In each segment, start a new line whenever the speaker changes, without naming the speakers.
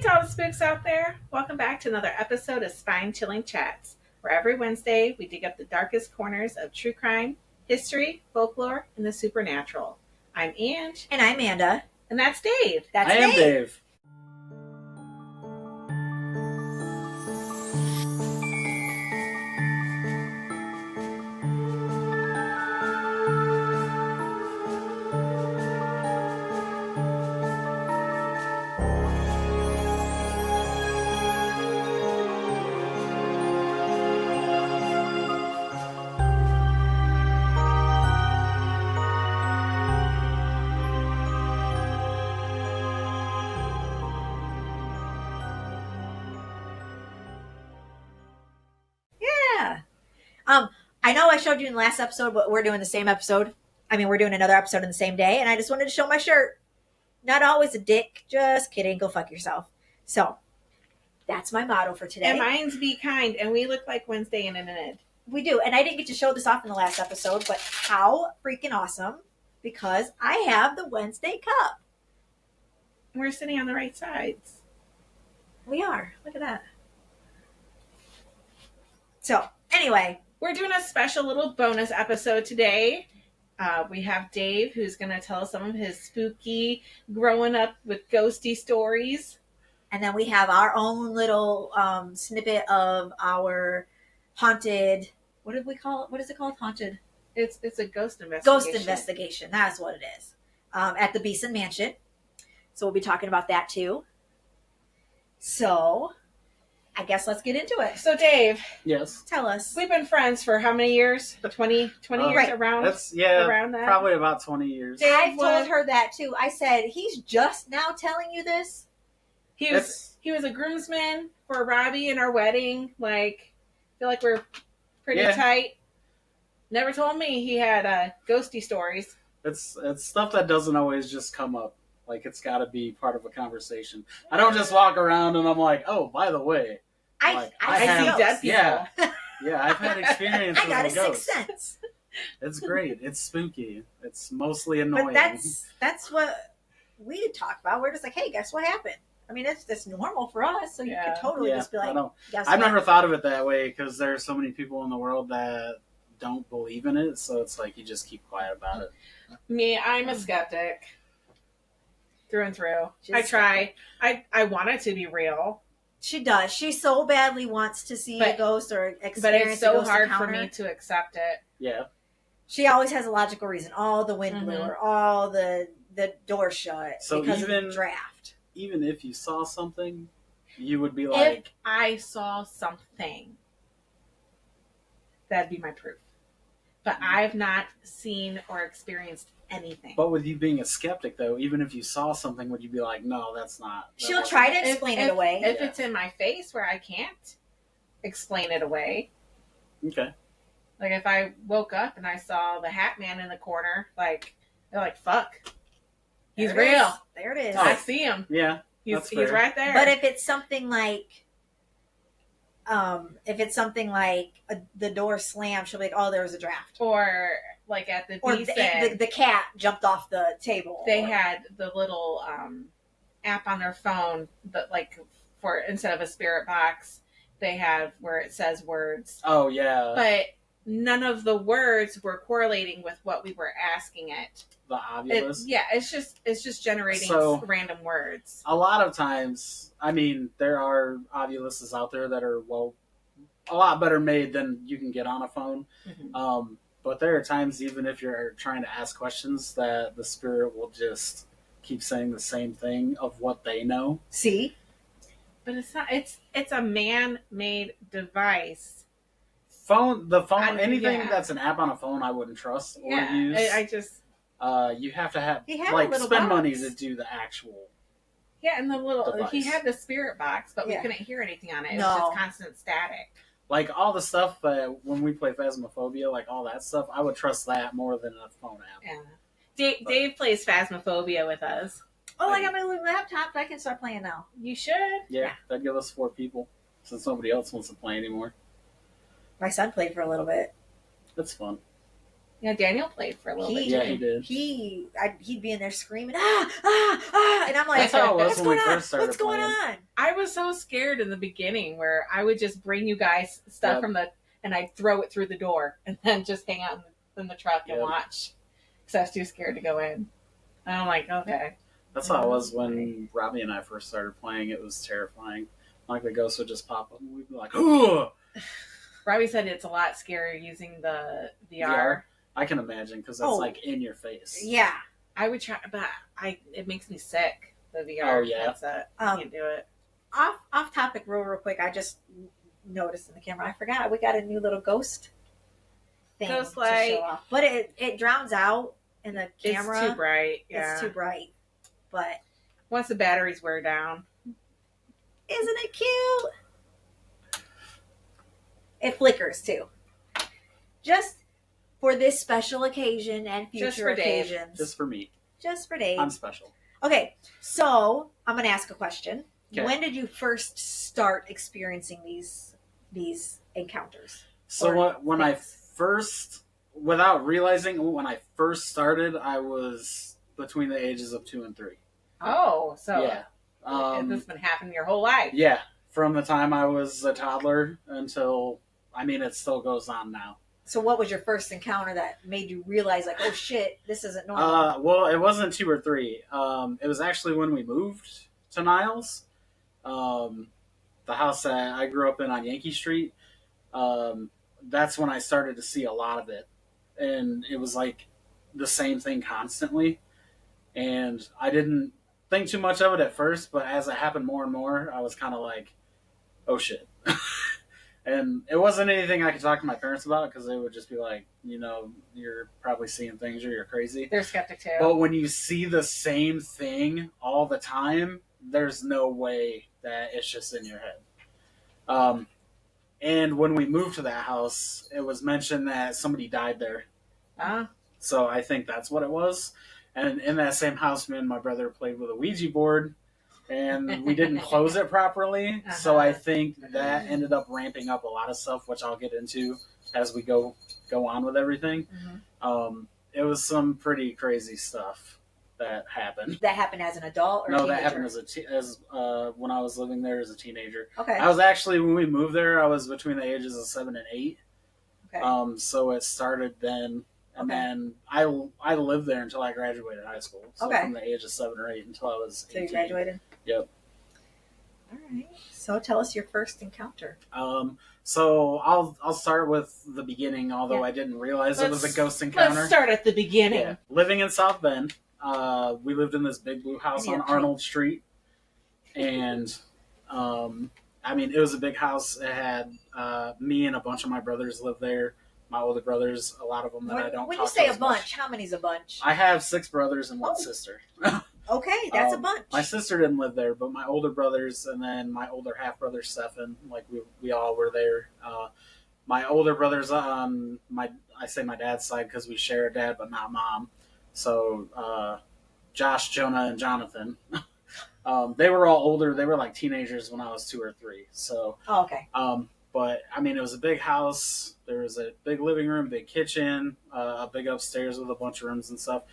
to all the spooks out there. Welcome back to another episode of Spine Chilling Chats, where every Wednesday we dig up the darkest corners of true crime, history, folklore, and the supernatural. I'm Ange.
And I'm Manda.
And that's Dave.
I am Dave.
I know I showed you in the last episode, but we're doing the same episode. We're doing another episode in the same day, and I just wanted to show my shirt. Not always a dick. Just kidding. Go fuck yourself. So, that's my motto for today.
And mine's be kind, and we look like Wednesday and Ed.
We do, and I didn't get to show this off in the last episode, but how freaking awesome, because I have the Wednesday cup.
We're sitting on the right sides.
We are. Look at that. So, anyway.
We're doing a special little bonus episode today. We have Dave, who's going to tell us some of his spooky growing up with ghosty stories.
And then we have our own little snippet of our haunted, what did we call it? What is it called? Haunted?
It's a ghost investigation.
Ghost investigation. That's what it is. At the Beeson Mansion. So we'll be talking about that too. So I guess let's get into it.
So Dave.
Yes.
Tell us.
We've been friends for how many years? 20 years
right.
around?
Around that. Probably about 20 years.
I told her that too. I said, he's just now telling you this?
He was a groomsman for Robbie and our wedding. I feel like we're pretty tight. Never told me he had ghosty stories.
It's stuff that doesn't always just come up. It's got to be part of a conversation. I don't just walk around and I'm like, oh, by the way.
I
see dead people.
Yeah, I've had experiences
I got a
with ghosts.
sixth sense.
It's great. It's spooky. It's mostly annoying.
But that's what we talk about. We're just like, hey, guess what happened? That's normal for us. So you could totally just be like,
I've never thought of it that way because there are so many people in the world that don't believe in it. So it's like you just keep quiet about it.
Me, I'm a skeptic. Through and through. I try. I want it to be real.
She does. She so badly wants to see a ghost or experience a ghost.
But it's so hard
encounter.
for me to accept it.
Yeah.
She always has a logical reason. All the wind blew or all the door shut because of the draft.
Even if you saw something, you would be like...
If I saw something, that'd be my proof. But I've not seen or experienced anything.
But with you being a skeptic, though, even if you saw something, would you be like, no, that's not...
She'll try to explain it away.
If it's in my face where I can't explain it away.
Okay.
If I woke up and I saw the Hat Man in the corner, they're like, fuck. He's real.
There it is.
I see him.
Yeah.
He's right there.
But if it's something like... the door slammed, she'll be like, oh, there was a draft.
Or at the Beeson,
the cat jumped off the table.
They had the little app on their phone that for instead of a spirit box, they have where it says words.
Oh yeah.
But none of the words were correlating with what we were asking it.
The ovulus?
It's just generating random words.
A lot of times, there are ovuluses out there that are a lot better made than you can get on a phone. Mm-hmm. But there are times, even if you're trying to ask questions, that the spirit will just keep saying the same thing of what they know.
See?
But it's not. It's a man-made device.
The phone, anything that's an app on a phone, I wouldn't trust or use.
I just.
You have to have spend
box.
money to do the actual.
Yeah, and the little
device.
He had the spirit box, but we couldn't hear anything on it. It was just constant static.
All the stuff when we play Phasmophobia, all that stuff, I would trust that more than a phone app.
Yeah. Dave plays Phasmophobia with us.
Oh, I got my little laptop. I can start playing now.
You should.
Yeah, that'd give us 4 people since nobody else wants to play anymore.
My son played for a little bit.
That's fun.
Yeah, Daniel played for a little bit.
Yeah, he did.
He'd be in there screaming, and I'm like,
That's how it was
what's
when we
going on?
first started
What's going
playing.
on?
I was so scared in the beginning where I would just bring you guys stuff and I'd throw it through the door and then just hang out in the truck and watch. Because I was too scared to go in. And I'm like, okay.
That's how it was when Robbie and I first started playing. It was terrifying. Like the ghost would just pop up and we'd be like, "Ooh!"
Robbie said it's a lot scarier using the VR.
I can imagine because it's like in your face.
Yeah.
I would try, but it makes me sick. The VR.
Oh yeah.
Headset. I can't do it.
Off topic, real quick. I just noticed in the camera. I forgot we got a new little ghost thing to show off, but it drowns out in the camera.
It's too bright. Yeah.
It's too bright. But
once the batteries wear down,
isn't it cute? It flickers too. Just for this special occasion and future occasions.
Just for me.
Just for Dave.
I'm special.
Okay, so I'm going to ask a question.
Okay.
When did you first start experiencing these encounters?
So when I first, without realizing, when I first started, I was between the ages of 2 and 3.
Oh, so
yeah,
this has been happening your whole life.
Yeah, from the time I was a toddler until, it still goes on now.
So what was your first encounter that made you realize, like, oh shit, this isn't normal?
Well, it wasn't 2 or 3. It was actually when we moved to Niles. The house that I grew up in on Yankee Street. That's when I started to see a lot of it. And it was like the same thing constantly. And I didn't think too much of it at first, but as it happened more and more, I was kind of like, oh shit. And it wasn't anything I could talk to my parents about because they would just be like, you're probably seeing things or you're crazy.
They're skeptic too.
But when you see the same thing all the time, there's no way that it's just in your head. And when we moved to that house, it was mentioned that somebody died there. So I think that's what it was. And in that same house, me and my brother played with a Ouija board. And we didn't close it properly, so I think that ended up ramping up a lot of stuff, which I'll get into as we go on with everything. Mm-hmm. It was some pretty crazy stuff that happened.
That happened as an adult, or
no? That happened as when I was living there as a teenager.
Okay.
I was actually, when we moved there, I was between the ages of 7 and 8.
Okay.
So it started then. And then I lived there until I graduated high school. So from the age of 7 or 8 until I was 18.
So you graduated?
Yep.
All right. So tell us your first encounter.
So I'll start with the beginning, although I didn't realize it was a ghost encounter.
Let's start at the beginning.
Yeah. Living in South Bend, we lived in this big blue house on Arnold Street. And, it was a big house. It had me and a bunch of my brothers lived there. My older brothers, a lot of them that I don't talk to.
When you say a bunch, how many's a bunch?
I have 6 brothers and 1 sister.
Okay, that's a bunch.
My sister didn't live there, but my older brothers and then my older half brother Stefan, like we all were there. My older brothers on I say my dad's side because we share a dad but not mom. So Josh, Jonah, and Jonathan. They were all older. They were like teenagers when I was 2 or 3. So
okay.
But it was a big house. There was a big living room, big kitchen, a big upstairs with a bunch of rooms and stuff.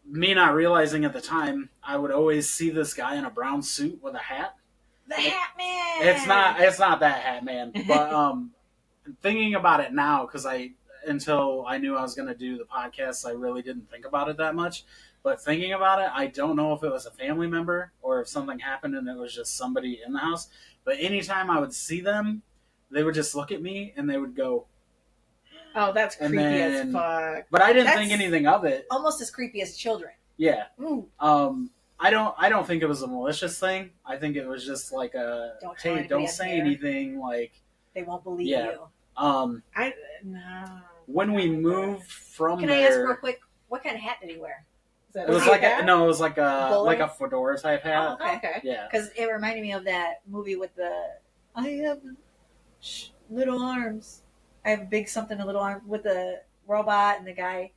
Me not realizing at the time, I would always see this guy in a brown suit with a hat.
The Hat Man.
It's not that Hat Man, but thinking about it now, because until I knew I was going to do the podcast, I really didn't think about it that much. But thinking about it, I don't know if it was a family member or if something happened and it was just somebody in the house. But anytime I would see them, they would just look at me and they would go,
"Oh, that's creepy as fuck."
But I didn't think anything of it.
Almost as creepy as children.
Yeah.
Ooh.
I don't think it was a malicious thing. I think it was just like don't say anything. Like
they won't believe you.
No.
When we moved from
Can
there,
I ask real quick? What kind of hat did he wear?
It was like a fedora type hat.
Oh, okay.
Yeah.
Because it reminded me of that movie with I have little arms. I have big something in little arms with the robot and the guy,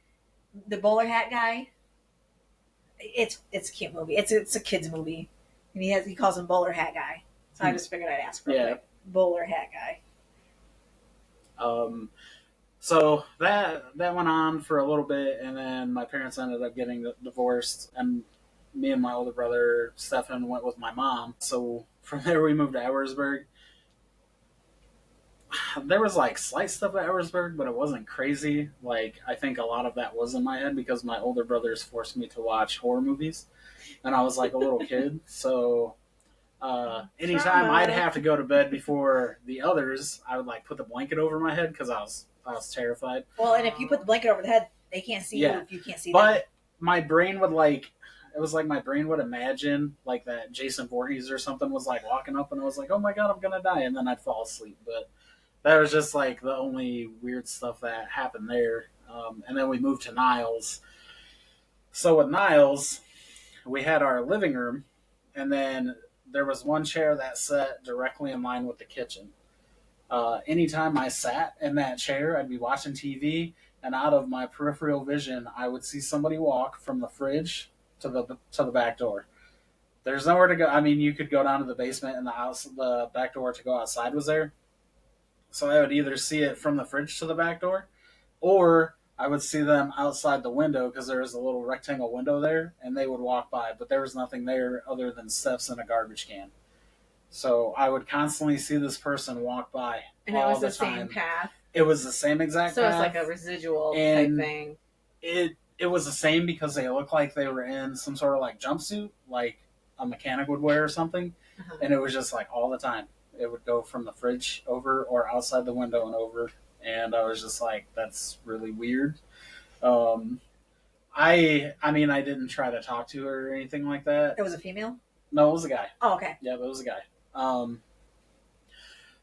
the bowler hat guy. It's a cute movie. It's a kids movie, and he calls him bowler hat guy. So I just figured I'd ask real quick. Bowler hat guy.
So that went on for a little bit, and then my parents ended up getting divorced, and me and my older brother Stefan went with my mom. So from there we moved to Edwardsburg. There was like slight stuff at Edwardsburg, but it wasn't crazy. Like I think a lot of that was in my head because my older brothers forced me to watch horror movies, and I was like a little kid. So anytime I'd have to go to bed before the others, I would like put the blanket over my head because I was terrified.
Well, and if you put the blanket over the head, they can't see you if you can't see them.
But my brain would like, it was like my brain would imagine like that Jason Voorhees or something was like walking up, and I was like, oh my god, I'm gonna die, and then I'd fall asleep. But that was just like the only weird stuff that happened there. And then we moved to Niles. So with Niles, we had our living room, and then there was one chair that sat directly in line with the kitchen. Anytime I sat in that chair, I'd be watching TV, and out of my peripheral vision, I would see somebody walk from the fridge to the back door. There's nowhere to go. I mean, you could go down to the basement, and the back door to go outside was there. So I would either see it from the fridge to the back door, or I would see them outside the window because there was a little rectangle window there, and they would walk by, but there was nothing there other than steps and a garbage can. So I would constantly see this person walk by.
And
all
it was the
time.
same path.
It was the same exact
so
path.
So it's like a residual
and
type thing.
It was the same because they looked like they were in some sort of like jumpsuit, like a mechanic would wear or something. Uh-huh. And it was just like all the time. It would go from the fridge over or outside the window and over. And I was just like, that's really weird. I mean, I didn't try to talk to her or anything like that.
It was a female?
No, it was a guy.
Oh, okay.
Yeah, it was a guy.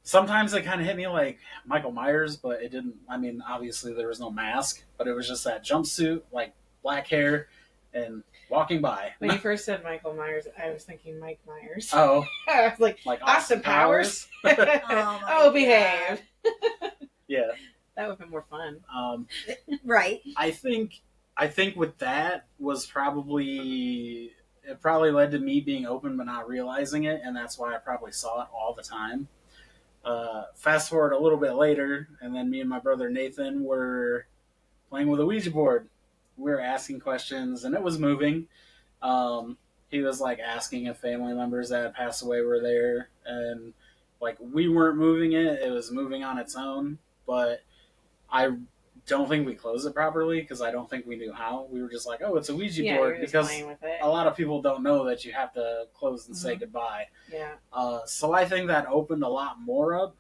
Sometimes it kind of hit me like Michael Myers, but it didn't. I mean, obviously there was no mask, but it was just that jumpsuit, like black hair, and walking by.
When you first said Michael Myers, I was thinking Mike Myers.
Oh.
I was like Austin Powers? Oh, behave.
Yeah.
That would have been more fun.
Right.
I think with that was probably... It probably led to me being open but not realizing it, and that's why I probably saw it all the time. Fast forward a little bit later, and then me and my brother Nathan were playing with a Ouija board. We were asking questions, and it was moving. He was like asking if family members that had passed away were there, and like we weren't moving it; it was moving on its own. But I don't think we closed it properly because I don't think we knew how. We were just like, oh, it's a Ouija board, because a lot of people don't know that you have to close and say goodbye.
Yeah.
So I think that opened a lot more up.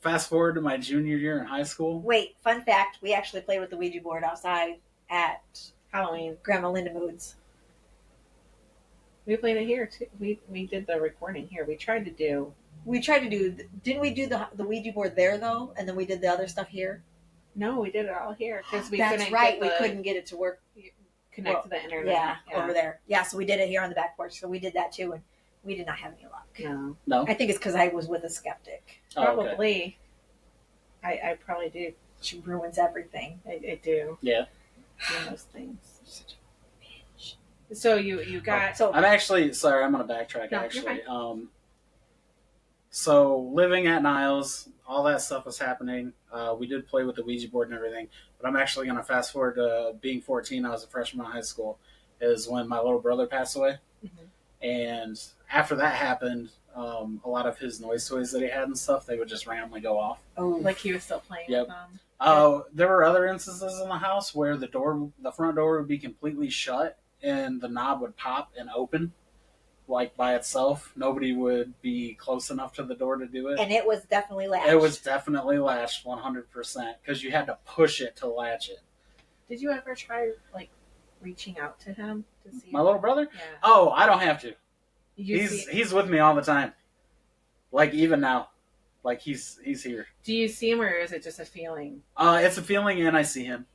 Fast forward to my junior year in high school.
Wait, fun fact, we actually played with the Ouija board outside at
Halloween.
Grandma Linda Mood's.
We played it here too. We did the recording here. We tried to do,
didn't we do the Ouija board there though? And then we did the other stuff here?
No, we did it all here because we
That's
couldn't
right. We couldn't get it to work.
Connect to the internet.
Yeah, over there. Yeah, so we did it here on the back porch. So we did that too, and we did not have any luck.
No.
I think it's because I was with a skeptic.
Probably. Oh, okay. I probably do.
She ruins everything.
I do.
Yeah.
Do those things. So you got.
So
I'm actually sorry. I'm gonna backtrack.
No,
actually, so living at Niles, all that stuff was happening. We did play with the Ouija board and everything, but I'm actually gonna fast forward to being 14. I was a freshman in high school. Is when my little brother passed away, and after that happened, a lot of his noise toys that he had and stuff, they would just randomly go off.
Oh, like he was still playing with them.
There were other instances in the house where the front door would be completely shut and the knob would pop and open, like by itself. Nobody would be close enough to the door to do it.
And it was definitely latched.
It was definitely latched 100% because you had to push it to latch it.
Did you ever try like reaching out to him to see
my little brother?
Yeah.
Oh, I don't have to. He's with me all the time. Like even now. Like he's here.
Do you see him or is it just a feeling?
It's a feeling and I see him.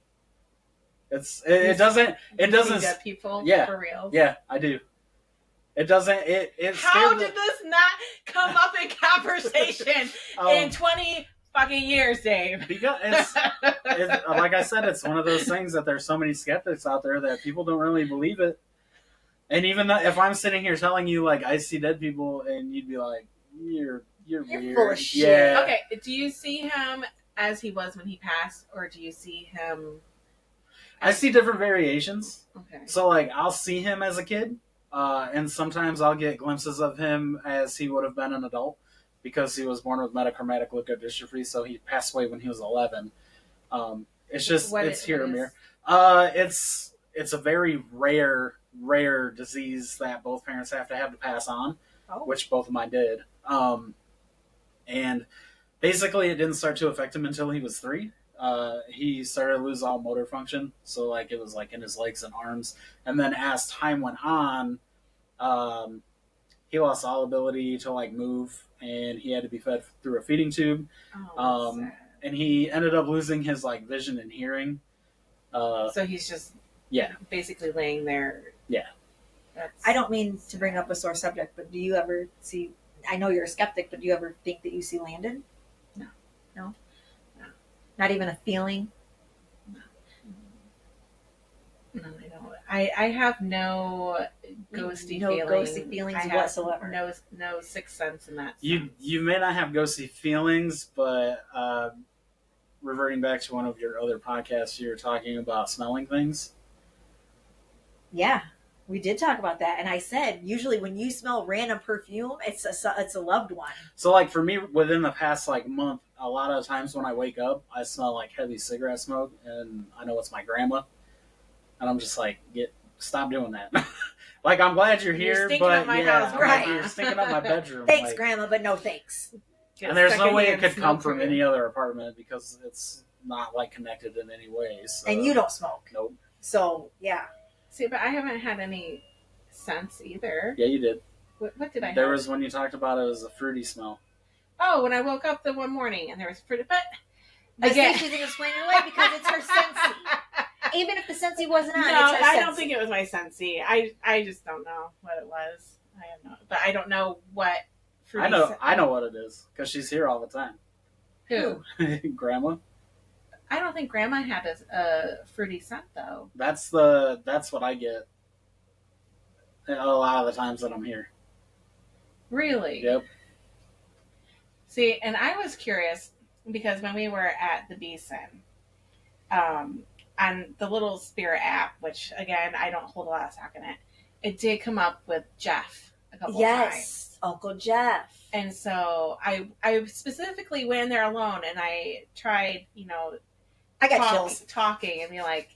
It doesn't
see dead people?
Yeah.
For real?
Yeah, I do. It doesn't
How did this not come up in conversation in 20 fucking years, Dave?
Because it's like I said, it's one of those things that there's so many skeptics out there that people don't really believe it. And even though if I'm sitting here telling you like I see dead people and you'd be like, You're weird.
Full of shit.
Yeah.
Okay, do you see him as he was when he passed, or do you see him
I see different variations.
Okay.
So, like, I'll see him as a kid, and sometimes I'll get glimpses of him as he would have been an adult because he was born with metachromatic leukodystrophy, so he passed away when he was 11. It's just, it's here and there. It's a very rare disease that both parents have to pass on, which both of mine did. And basically, it didn't start to affect him until he was 3. He started to lose all motor function, so like it was like in his legs and arms. And then as time went on, he lost all ability to like move, and he had to be fed through a feeding tube. And he ended up losing his like vision and hearing.
So he's just basically laying there.
Yeah.
I don't mean to bring up a sore subject, but do you ever see? I know you're a skeptic, but do you ever think that you see Landon? No. Not even a feeling.
No, I don't. I have no ghosty
feelings whatsoever.
No sixth sense in that.
You may not have ghosty feelings, but reverting back to one of your other podcasts, you were talking about smelling things.
Yeah, we did talk about that, and I said usually when you smell random perfume, it's a loved one.
So, like for me, within the past like month, a lot of times when I wake up, I smell like heavy cigarette smoke, and I know it's my grandma, and I'm just like, stop doing that. Like, I'm glad you're here, but
up my house,
right?
Like, you're stinking up my bedroom.
Thanks,
like,
Grandma, but no thanks.
And there's no way it could come from any other apartment because it's not like connected in any way. So.
And you don't smoke.
Nope.
So yeah.
See, but I haven't had any scents either.
Yeah, you did.
What did I have?
There was when you talked about it was a fruity smell.
Oh, when I woke up the one morning and there was fruity, but
again, she didn't explain it away because it's her Scentsy. Even if the Scentsy wasn't on,
no,
it's her
I don't think it was my Scentsy. I just don't know what it was. I have no, but I don't know what.
I know what it is because she's here all the time.
Who?
Grandma.
I don't think Grandma had a fruity scent though.
That's what I get a lot of the times that I'm here.
Really?
Yep.
See, and I was curious because when we were at the Beeson, on the little Spirit app, which again I don't hold a lot of stock in it did come up with Jeff a couple of times.
Yes, Uncle Jeff.
And so I specifically went in there alone and I tried,
I got chills.
Talking and be like,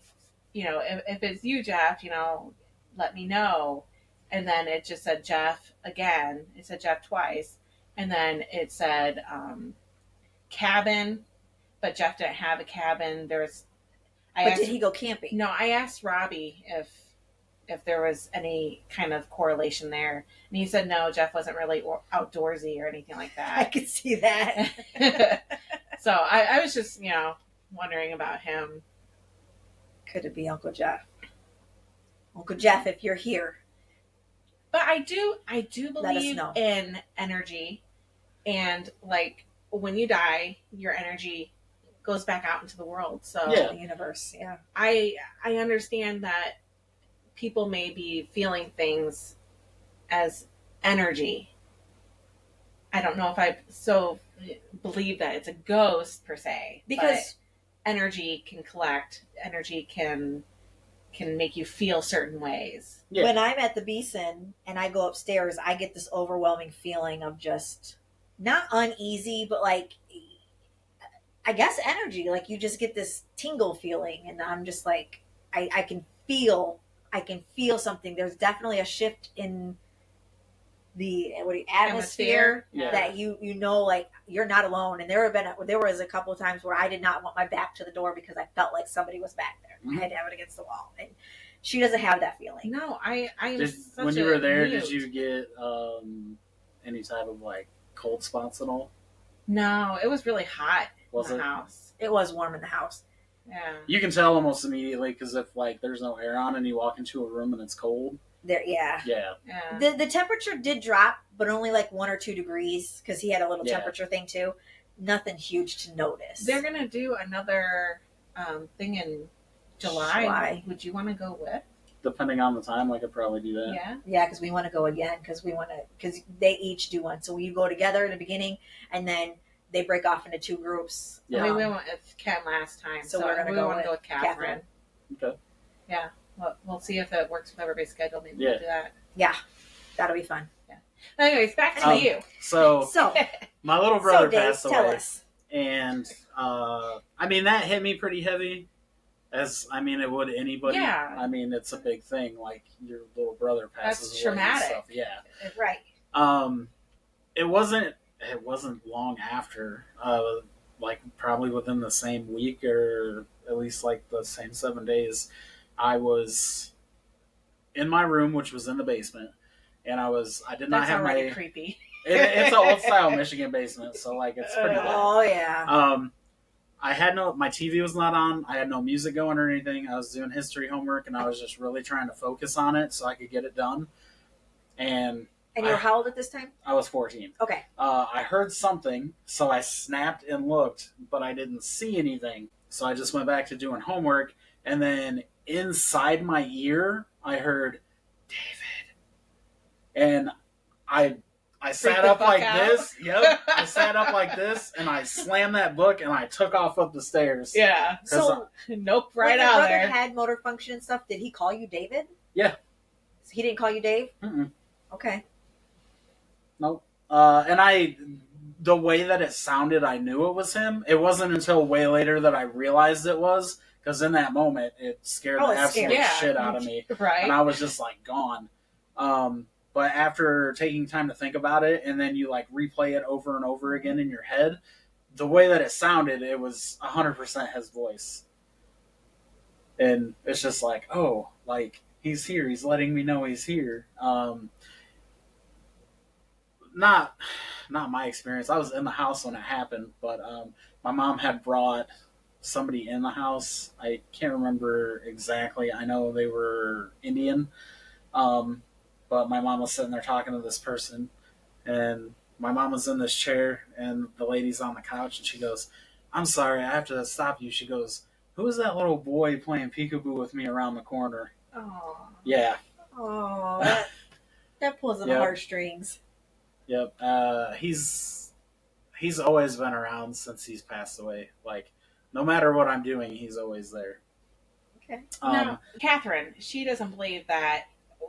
if it's you, Jeff, let me know. And then it just said Jeff again. It said Jeff twice. And then it said cabin, but Jeff didn't have a cabin.
Did he go camping?
No, I asked Robbie if there was any kind of correlation there. And he said no, Jeff wasn't really outdoorsy or anything like that.
I could see that.
So I was just, wondering about him.
Could it be Uncle Jeff? Uncle Jeff, if you're here.
But I do believe in energy, and like when you die, your energy goes back out into the world. So
the universe. Yeah.
I understand that people may be feeling things as energy. I don't know if I believe that it's a ghost per se,
because
energy can collect. Energy can make you feel certain ways.
Yeah.
When I'm at the Beeson and I go upstairs, I get this overwhelming feeling of just not uneasy, but like, I guess energy. Like you just get this tingle feeling, and I'm just like, I can feel something. There's definitely a shift in the atmosphere that you like you're not alone. And there was a couple of times where I did not want my back to the door because I felt like somebody was back there.
Mm-hmm.
I had to have it against the wall, and she doesn't have that feeling.
No, I
when you were there, did you get any type of like cold spots at all?
No, it was really hot in the house.
It was warm in the house.
Yeah,
you can tell almost immediately because if like there's no air on and you walk into a room and it's cold.
Yeah. The temperature did drop, but only like 1 or 2 degrees because he had a little temperature thing too. Nothing huge to notice.
They're gonna do another thing in July. Would you want to go with?
Depending on the time, I could probably do that.
Yeah, because we want to go again because they each do one. So we go together in the beginning, and then they break off into 2 groups.
Yeah. We went with Ken last time, so we're gonna go with Catherine.
Okay.
Yeah. We'll see if it works with everybody's schedule. Maybe
Yeah.
we'll do that.
Yeah, that'll be fun.
Anyways, back to you.
So
So,
my little brother
Dave,
passed
tell
away,
us.
and I mean that hit me pretty heavy, as I mean it would anybody.
Yeah.
I mean it's a big thing. Like your little brother passes
That's
away and
traumatic.
stuff. Yeah.
Right.
It wasn't long after. Like probably within the same week or at least like the same 7 days, I was in my room, which was in the basement, and I did not
That's
have
already
my.
creepy.
It's an old style Michigan basement, so like it's pretty bad.
Oh, yeah.
I had my TV was not on. I had no music going or anything. I was doing history homework, and I was just really trying to focus on it so I could get it done. And
And you were how old at this time?
I was 14.
Okay.
I heard something, so I snapped and looked, but I didn't see anything. So I just went back to doing homework, and then inside my ear, I heard David, and I sat up like this. Yep, I sat up like this, and I slammed that book, and I took off up the stairs.
Yeah.
So,
nope,
when
right
your
out
brother
there.
had motor function and stuff, did he call you David?
Yeah.
So he didn't call you Dave?
Mm-mm.
Okay.
Nope. The way that it sounded, I knew it was him. It wasn't until way later that I realized it was, because in that moment, it scared the absolute shit out of me.
Right.
And I was just like gone. But after taking time to think about it, and then you like replay it over and over again in your head, the way that it sounded, it was 100% his voice. And it's just like, oh, like he's here. He's letting me know he's here. Not my experience. I was in the house when it happened, but my mom had brought somebody in the house. I can't remember exactly. I know they were Indian, but my mom was sitting there talking to this person, and my mom was in this chair, and the lady's on the couch, and she goes, "I'm sorry, I have to stop you." She goes, "Who is that little boy playing peekaboo with me around the corner?"
Oh.
Yeah.
Oh, that pulls on the heartstrings.
Yep. He's always been around since he's passed away. Like, no matter what I'm doing, he's always there.
Okay.
Now, Catherine, she doesn't believe that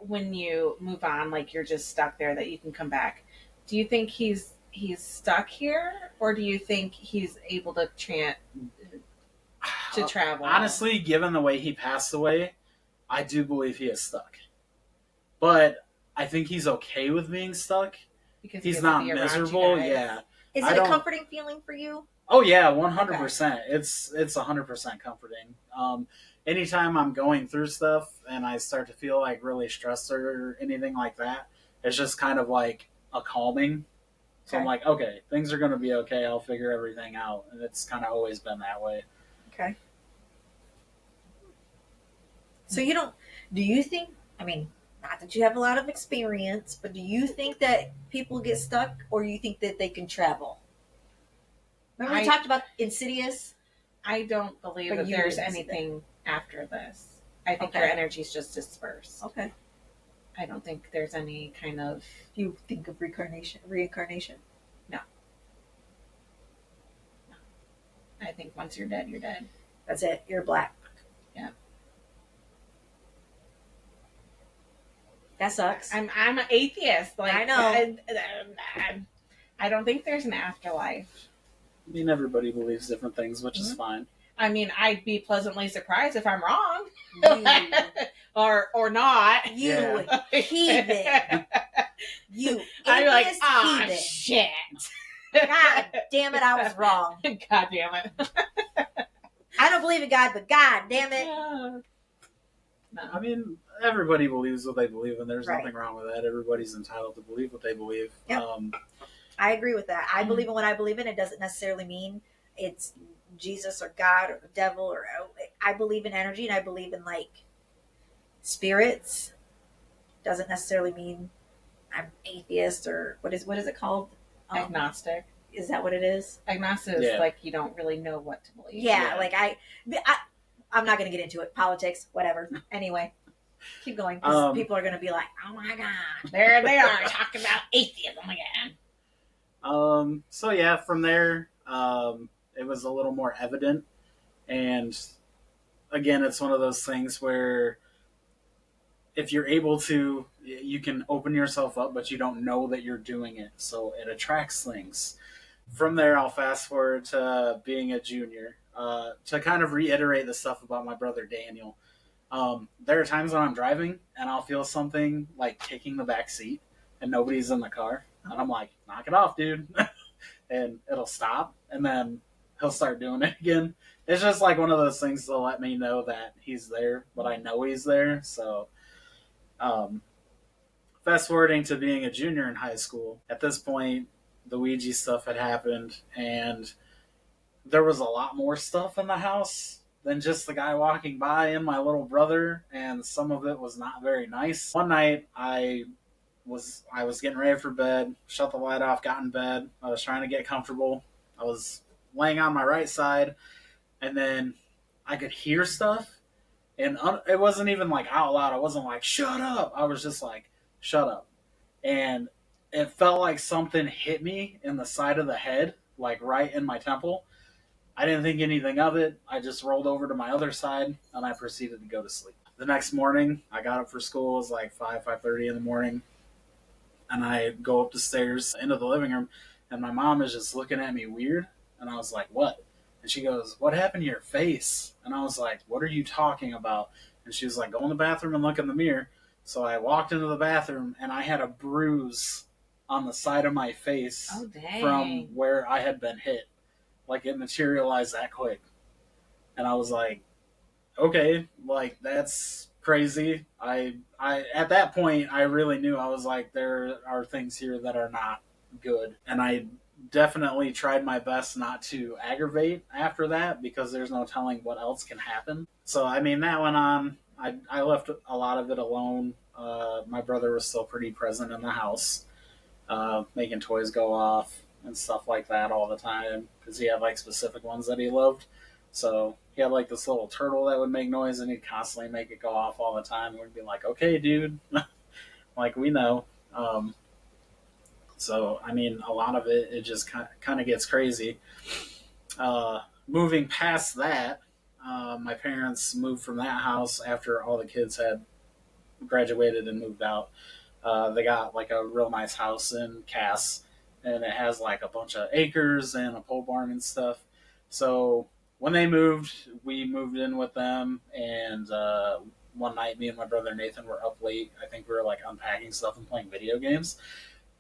when you move on, like you're just stuck there, that you can come back. Do you think he's stuck here, or do you think he's able to travel?
Honestly, given the way he passed away, I do believe he is stuck. But I think he's okay with being stuck.
Because
he's not miserable. Yeah.
Is it a comforting feeling for you?
Oh yeah, 100%. It's 100% comforting. Anytime I'm going through stuff and I start to feel like really stressed or anything like that, it's just kind of like a calming. So I'm like, okay, things are going to be okay. I'll figure everything out. And it's kind of always been that way.
Okay. So do you think, I mean, not that you have a lot of experience, but do you think that people get stuck, or you think that they can travel? Remember we talked about Insidious?
I don't believe that there's anything after this. I think your energy's just dispersed.
Okay.
I don't think there's any kind of...
You think of reincarnation?
No. I think once you're dead, you're dead.
That's it. You're black.
Yeah.
That sucks.
I'm an atheist. Like,
I know.
I don't think there's an afterlife.
I mean, everybody believes different things, which is fine.
I mean, I'd be pleasantly surprised if I'm wrong. or not.
You heathen. You
I'd be like,
heathen.
Shit.
God damn it, I was wrong.
God damn it.
I don't believe in God, but God damn it.
No.
I mean, everybody believes what they believe, and there's nothing wrong with that. Everybody's entitled to believe what they believe.
Yep. I agree with that. I believe in what I believe in. It doesn't necessarily mean it's Jesus or God or the devil. Or I believe in energy, and I believe in like spirits. Doesn't necessarily mean I'm atheist or what is it called?
Agnostic.
Is that what it is?
Agnostic is like you don't really know what to believe.
Yeah. Like I'm not going to get into it. Politics, whatever. Anyway, keep going. Because people are going to be like, oh my God.
There they are talking about atheism again.
So yeah, from there, it was a little more evident. And again, it's one of those things where if you're able to, you can open yourself up, but you don't know that you're doing it. So it attracts things. From there, I'll fast forward to being a junior. To kind of reiterate the stuff about my brother Daniel. There are times when I'm driving and I'll feel something like kicking the back seat and nobody's in the car. And I'm like, knock it off, dude. And it'll stop. And then he'll start doing it again. It's just like one of those things to let me know that he's there, but I know he's there. So, fast forwarding to being a junior in high school, at this point, the Ouija stuff had happened, and there was a lot more stuff in the house than just the guy walking by and my little brother, and some of it was not very nice. One night, I was getting ready for bed, shut the light off, got in bed. I was trying to get comfortable. I was laying on my right side, and then I could hear stuff, and it wasn't even like out loud. I wasn't like, shut up. I was just like, shut up. And it felt like something hit me in the side of the head, like right in my temple. I didn't think anything of it. I just rolled over to my other side, and I proceeded to go to sleep. The next morning, I got up for school. It was like 5:30 in the morning. And I go up the stairs into the living room, and my mom is just looking at me weird. And I was like, what? And she goes, what happened to your face? And I was like, what are you talking about? And she was like, go in the bathroom and look in the mirror. So I walked into the bathroom, and I had a bruise on the side of my face from where I had been hit. Like, it materialized that quick. And I was like, okay, like, that's crazy. I at that point, I really knew. I was like, there are things here that are not good. And I definitely tried my best not to aggravate after that, because there's no telling what else can happen. So, I mean, that went on. I left a lot of it alone. My brother was still pretty present in the house, making toys go off and stuff like that all the time, because he had like specific ones that he loved. So he had like this little turtle that would make noise, and he'd constantly make it go off all the time. We'd be like, okay, dude, like, we know. So, I mean, a lot of it just kind of gets crazy. Moving past that, my parents moved from that house after all the kids had graduated and moved out. They got like a real nice house in Cass, and it has like a bunch of acres and a pole barn and stuff. So when they moved, we moved in with them, and one night me and my brother Nathan were up late. I think we were like unpacking stuff and playing video games.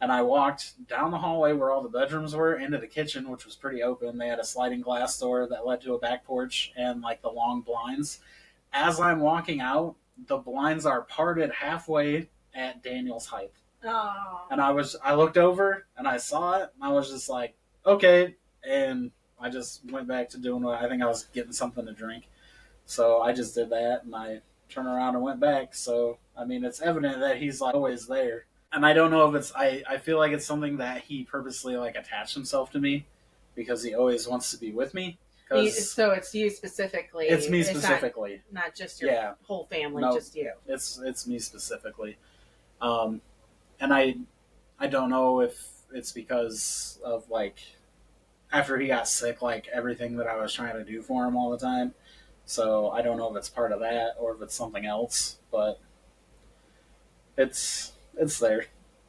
And I walked down the hallway where all the bedrooms were into the kitchen, which was pretty open. They had a sliding glass door that led to a back porch and like the long blinds. As I'm walking out, the blinds are parted halfway at Daniel's height.
Oh.
And I looked over and I saw it, and I was just like, okay. And I just went back to doing what I think I was getting something to drink. So I just did that, and I turned around and went back. So, I mean, it's evident that he's like always there. And I don't know if it's, I feel like it's something that he purposely like attached himself to me, because he always wants to be with me.
So it's you specifically.
It's me specifically.
Not just your whole family, no, just you.
It's me specifically. And I don't know if it's because of like, after he got sick, like everything that I was trying to do for him all the time. So I don't know if it's part of that or if it's something else, but it's there.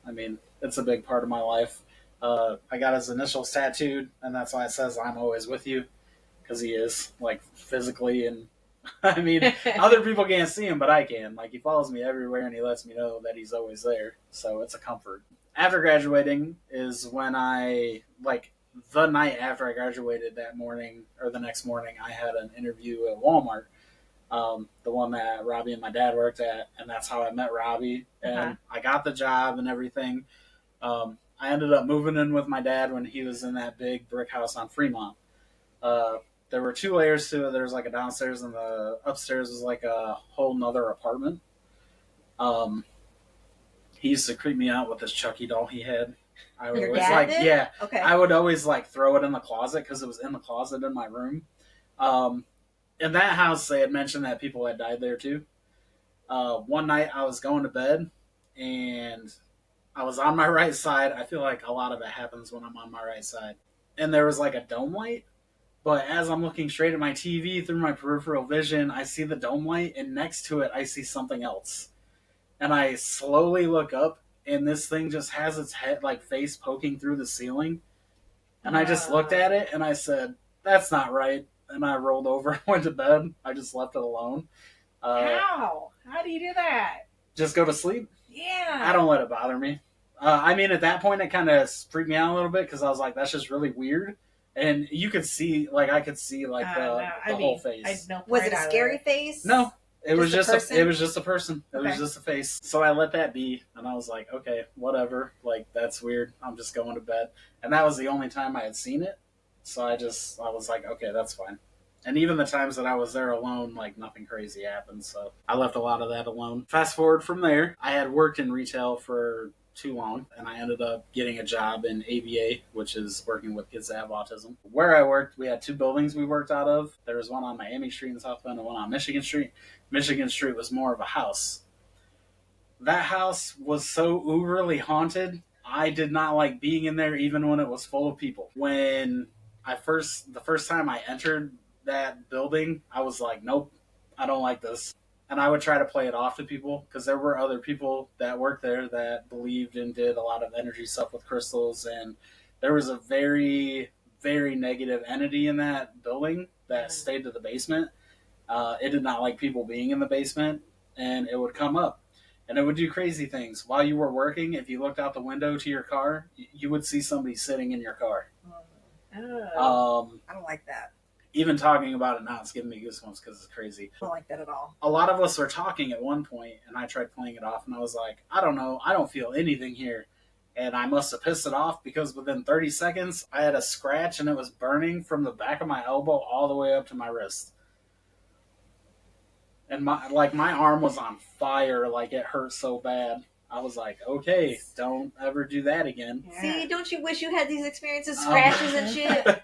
I mean, it's a big part of my life. I got his initials tattooed, and that's why it says "I'm always with you," because he is, like, physically. And I mean, other people can't see him, but I can. Like, he follows me everywhere, and he lets me know that he's always there. So it's a comfort. After graduating is when the night after I graduated that morning, or the next morning, I had an interview at Walmart. The one that Robbie and my dad worked at, and that's how I met Robbie. And I got the job and everything. I ended up moving in with my dad when he was in that big brick house on Fremont. There were 2 layers to it. There was like a downstairs, and the upstairs was like a whole nother apartment. He used to creep me out with this Chucky doll he had. I would always yeah. Okay. I would always like throw it in the closet because it was in the closet in my room. In that house, they had mentioned that people had died there too. One night I was going to bed, and I was on my right side. I feel like a lot of it happens when I'm on my right side. And there was like a dome light But as I'm looking straight at my TV through my peripheral vision, I see the dome light, and next to it, I see something else. And I slowly look up, and this thing just has its head, like face poking through the ceiling. And I just looked at it, and I said, that's not right. And I rolled over and went to bed. I just left it alone.
How? How do you do that?
Just go to sleep.
Yeah.
I don't let it bother me. I mean, at that point, it kind of freaked me out a little bit because I was like, that's just really weird. And you could see, like, I could see, like, the whole face.
Was it a scary face?
No. It was just a person. It was
Okay.
was just a face. So I let that be, and I was like, okay, whatever. Like, that's weird. I'm just going to bed. And that was the only time I had seen it. So I was like, okay, that's fine. And even the times that I was there alone, like, nothing crazy happened. So I left a lot of that alone. Fast forward from there, I had worked in retail for too long, and I ended up getting a job in ABA, which is working with kids that have autism. Where I worked, we had 2 buildings we worked out of. There was one on Miami Street in South Bend and one on Michigan Street. Michigan Street was more of a house. That house was so uberly haunted, I did not like being in there even when it was full of people. When the first time I entered that building, I was like, nope, I don't like this. And I would try to play it off to people because there were other people that worked there that believed and did a lot of energy stuff with crystals. And there was a very, very negative entity in that building that stayed to the basement. It did not like people being in the basement, and it would come up. And it would do crazy things. While you were working, if you looked out the window to your car, you would see somebody sitting in your car.
I don't like that.
Even talking about it now, it's giving me goosebumps because it's crazy.
I don't like that at all.
A lot of us were talking at one point, and I tried playing it off, and I was like, I don't know. I don't feel anything here. And I must have pissed it off because within 30 seconds, I had a scratch, and it was burning from the back of my elbow all the way up to my wrist. And my arm was on fire. Like, it hurt so bad. I was like, okay, don't ever do that again.
Yeah. See, don't you wish you had these experiences, scratches and shit?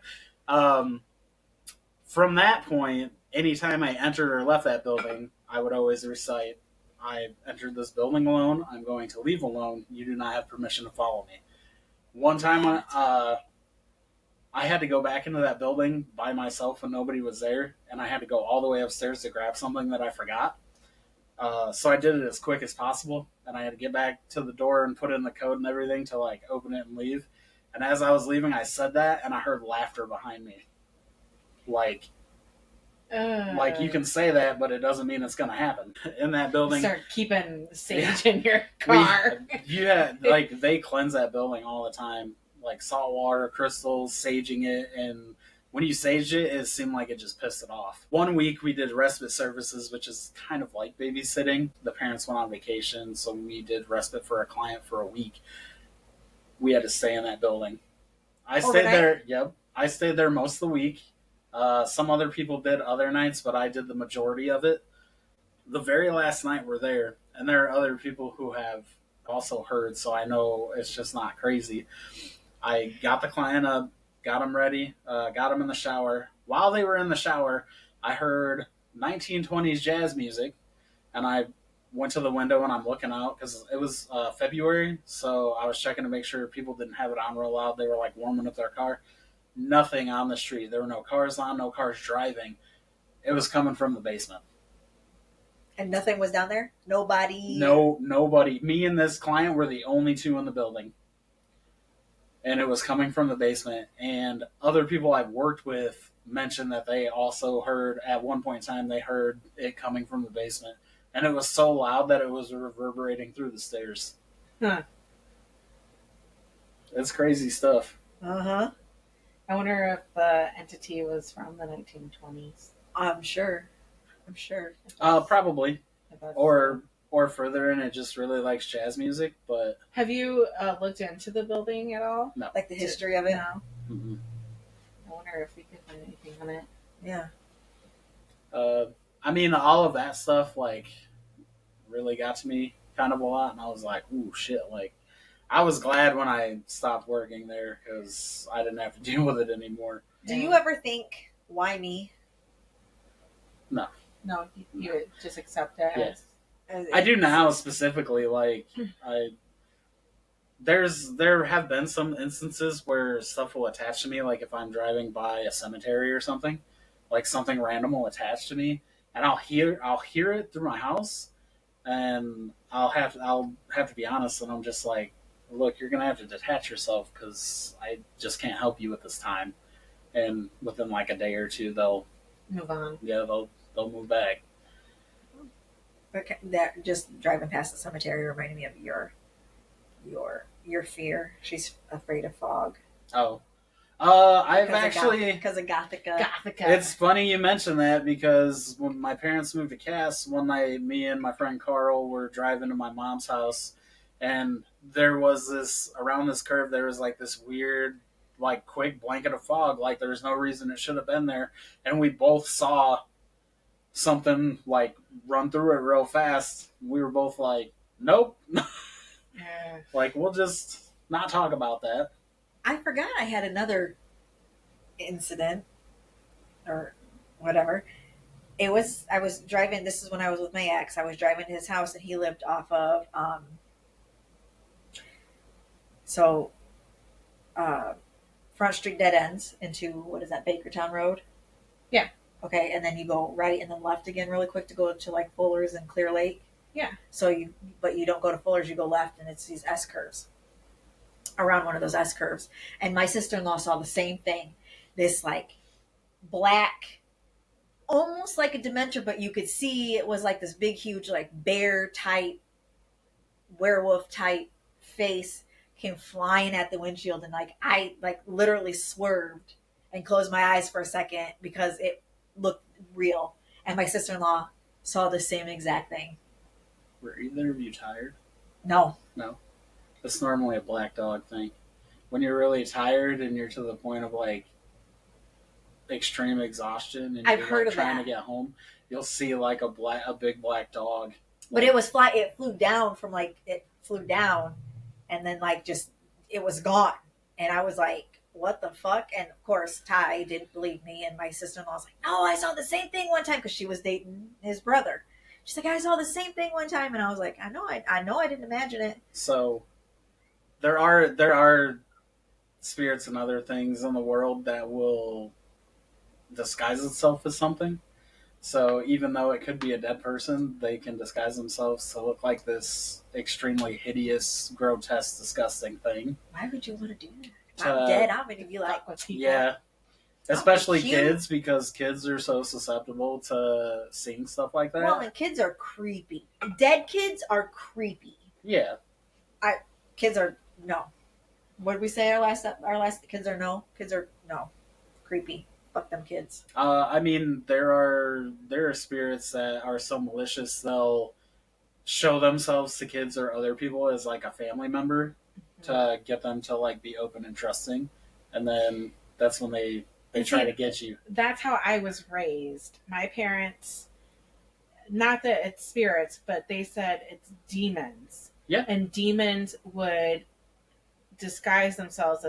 From that point, anytime I entered or left that building, I would always recite, I entered this building alone. I'm going to leave alone. You do not have permission to follow me. One time, I had to go back into that building by myself when nobody was there, and I had to go all the way upstairs to grab something that I forgot. So I did it as quick as possible, and I had to get back to the door and put in the code and everything to, like, open it and leave. And as I was leaving, I said that, and I heard laughter behind me. Like you can say that, but it doesn't mean it's going to happen. In that building,
start keeping sage in your car.
They cleanse that building all the time, like salt water, crystals, saging it, and when you saged it, it seemed like it just pissed it off. 1 week we did respite services, which is kind of like babysitting. The parents went on vacation, so we did respite for a client for a week. We had to stay in that building. I stayed there. Yep, I stayed there most of the week. Some other people did other nights, but I did the majority of it. The very last night we're there, and there are other people who have also heard, so I know it's just not crazy. I got the client up, got them ready, got them in the shower. While they were in the shower, I heard 1920s jazz music, and I went to the window and I'm looking out because it was February, so I was checking to make sure people didn't have it on real loud. They were like warming up their car. Nothing on the street. There were no cars on, no cars driving. It was coming from the basement.
And nothing was down there? Nobody?
No, nobody. Me and this client were the only 2 in the building. And it was coming from the basement. And other people I've worked with mentioned that they also heard, at one point in time, they heard it coming from the basement. And it was so loud that it was reverberating through the stairs.
Huh.
It's crazy stuff.
Uh-huh.
I wonder if the entity was from the 1920s.
I'm sure.
Probably. Or further, and it just really likes jazz music. But
have you looked into the building at all?
No.
Like the history of it?
No.
Mm-hmm.
I wonder if we could find anything on it.
Yeah.
I mean, all of that stuff, like, really got to me kind of a lot, and I was like, ooh, shit, like, I was glad when I stopped working there because I didn't have to deal with it anymore.
Do you ever think, why me?
No.
No, you just accept it
Yeah.
as...
I do now specifically, like, there have been some instances where stuff will attach to me, like if I'm driving by a cemetery or something, like something random will attach to me, and I'll hear it through my house, and I'll have to be honest, and I'm just like, look, you're gonna have to detach yourself because I just can't help you at this time. And within like a day or two,
Move on.
they'll move back.
Okay, that just driving past the cemetery reminded me of your fear. She's afraid of fog.
Oh, I've actually
because of Gothica.
It's funny you mention that because when my parents moved to Cass, one night me and my friend Carl were driving to my mom's house, and there was around this curve there was like this weird, like quick blanket of fog, like there was no reason it should have been there, and we both saw something like run through it real fast. We were both like, nope. Like, we'll just not talk about that.
I forgot I had another incident or whatever. I was driving, this is when I was with my ex. I was driving to his house and he lived off of Front Street dead ends into, what is that, Bakertown Road?
Yeah.
Okay, and then you go right and then left again really quick to go to like Fuller's and Clear Lake.
Yeah.
But you don't go to Fuller's, you go left, and it's these S curves. Around one of those S curves. And my sister-in-law saw the same thing. This like black, almost like a dementor, but you could see it was like this big, huge, like bear type, werewolf type face came flying at the windshield, and like I like literally swerved and closed my eyes for a second because it looked real. And my sister-in-law saw the same exact thing.
Were either of you tired?
No.
It's normally a black dog thing. When you're really tired and you're to the point of like extreme exhaustion and
I've
you're
heard
like,
of
trying
that.
to get home, you'll see like a big black dog.
But it was it flew down and then like just it was gone. And I was like, what the fuck? And of course Ty didn't believe me, and my sister-in-law was like, no, I saw the same thing one time, because she was dating his brother. She's like, I saw the same thing one time, and I was like, I know I didn't imagine it.
So there are spirits and other things in the world that will disguise itself as something. So even though it could be a dead person, they can disguise themselves to look like this extremely hideous, grotesque, disgusting thing.
Why would you want to do that? If I'm dead, I'm going to be like,
yeah. Especially kids, because kids are so susceptible to seeing stuff like that.
Well, and kids are creepy. Dead kids are creepy.
Yeah.
Kids are, no. What did we say our last kids are no? Kids are no. Creepy. Fuck them kids.
I mean, there are spirits that are so malicious they'll show themselves to kids or other people as like a family member to get them to like be open and trusting, and then that's when they try to get you.
That's how I was raised. My parents, not that it's spirits, but they said it's demons.
Yeah.
And demons would disguise themselves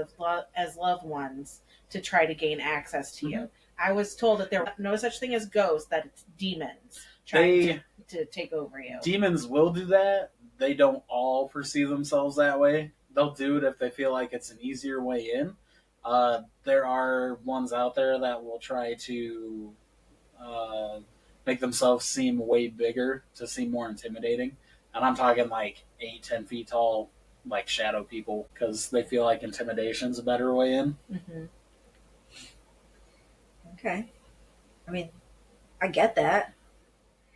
as loved ones to try to gain access to you. I was told that there was no such thing as ghosts, that it's demons trying to take over you.
Demons will do that. They don't all perceive themselves that way. They'll do it if they feel like it's an easier way in. There are ones out there that will try to make themselves seem way bigger to seem more intimidating. And I'm talking like 8-10 feet tall, like shadow people, because they feel like intimidation's a better way in.
Mm-hmm.
Okay. I mean, I get that.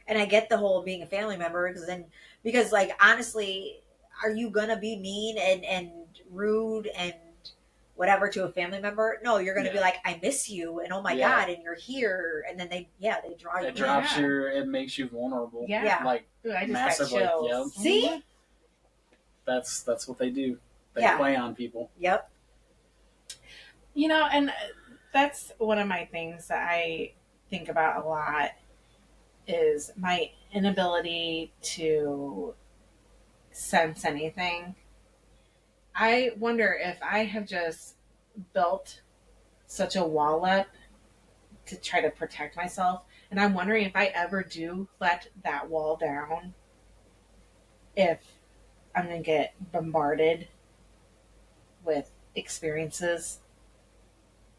And I get the whole being a family member, because like, honestly, are you going to be mean and rude and whatever to a family member? No, you're going to be like, I miss you, and oh my God, and you're here. And then they draw you.
It drops it makes you vulnerable.
Yeah.
Like,
Ooh, I just
massively.
got chills.
Yep.
See?
That's what they do. They play on people.
Yep.
You know, and that's one of my things that I think about a lot, is my inability to sense anything. I wonder if I have just built such a wall up to try to protect myself, and I'm wondering if I ever do let that wall down, if I'm going to get bombarded with experiences.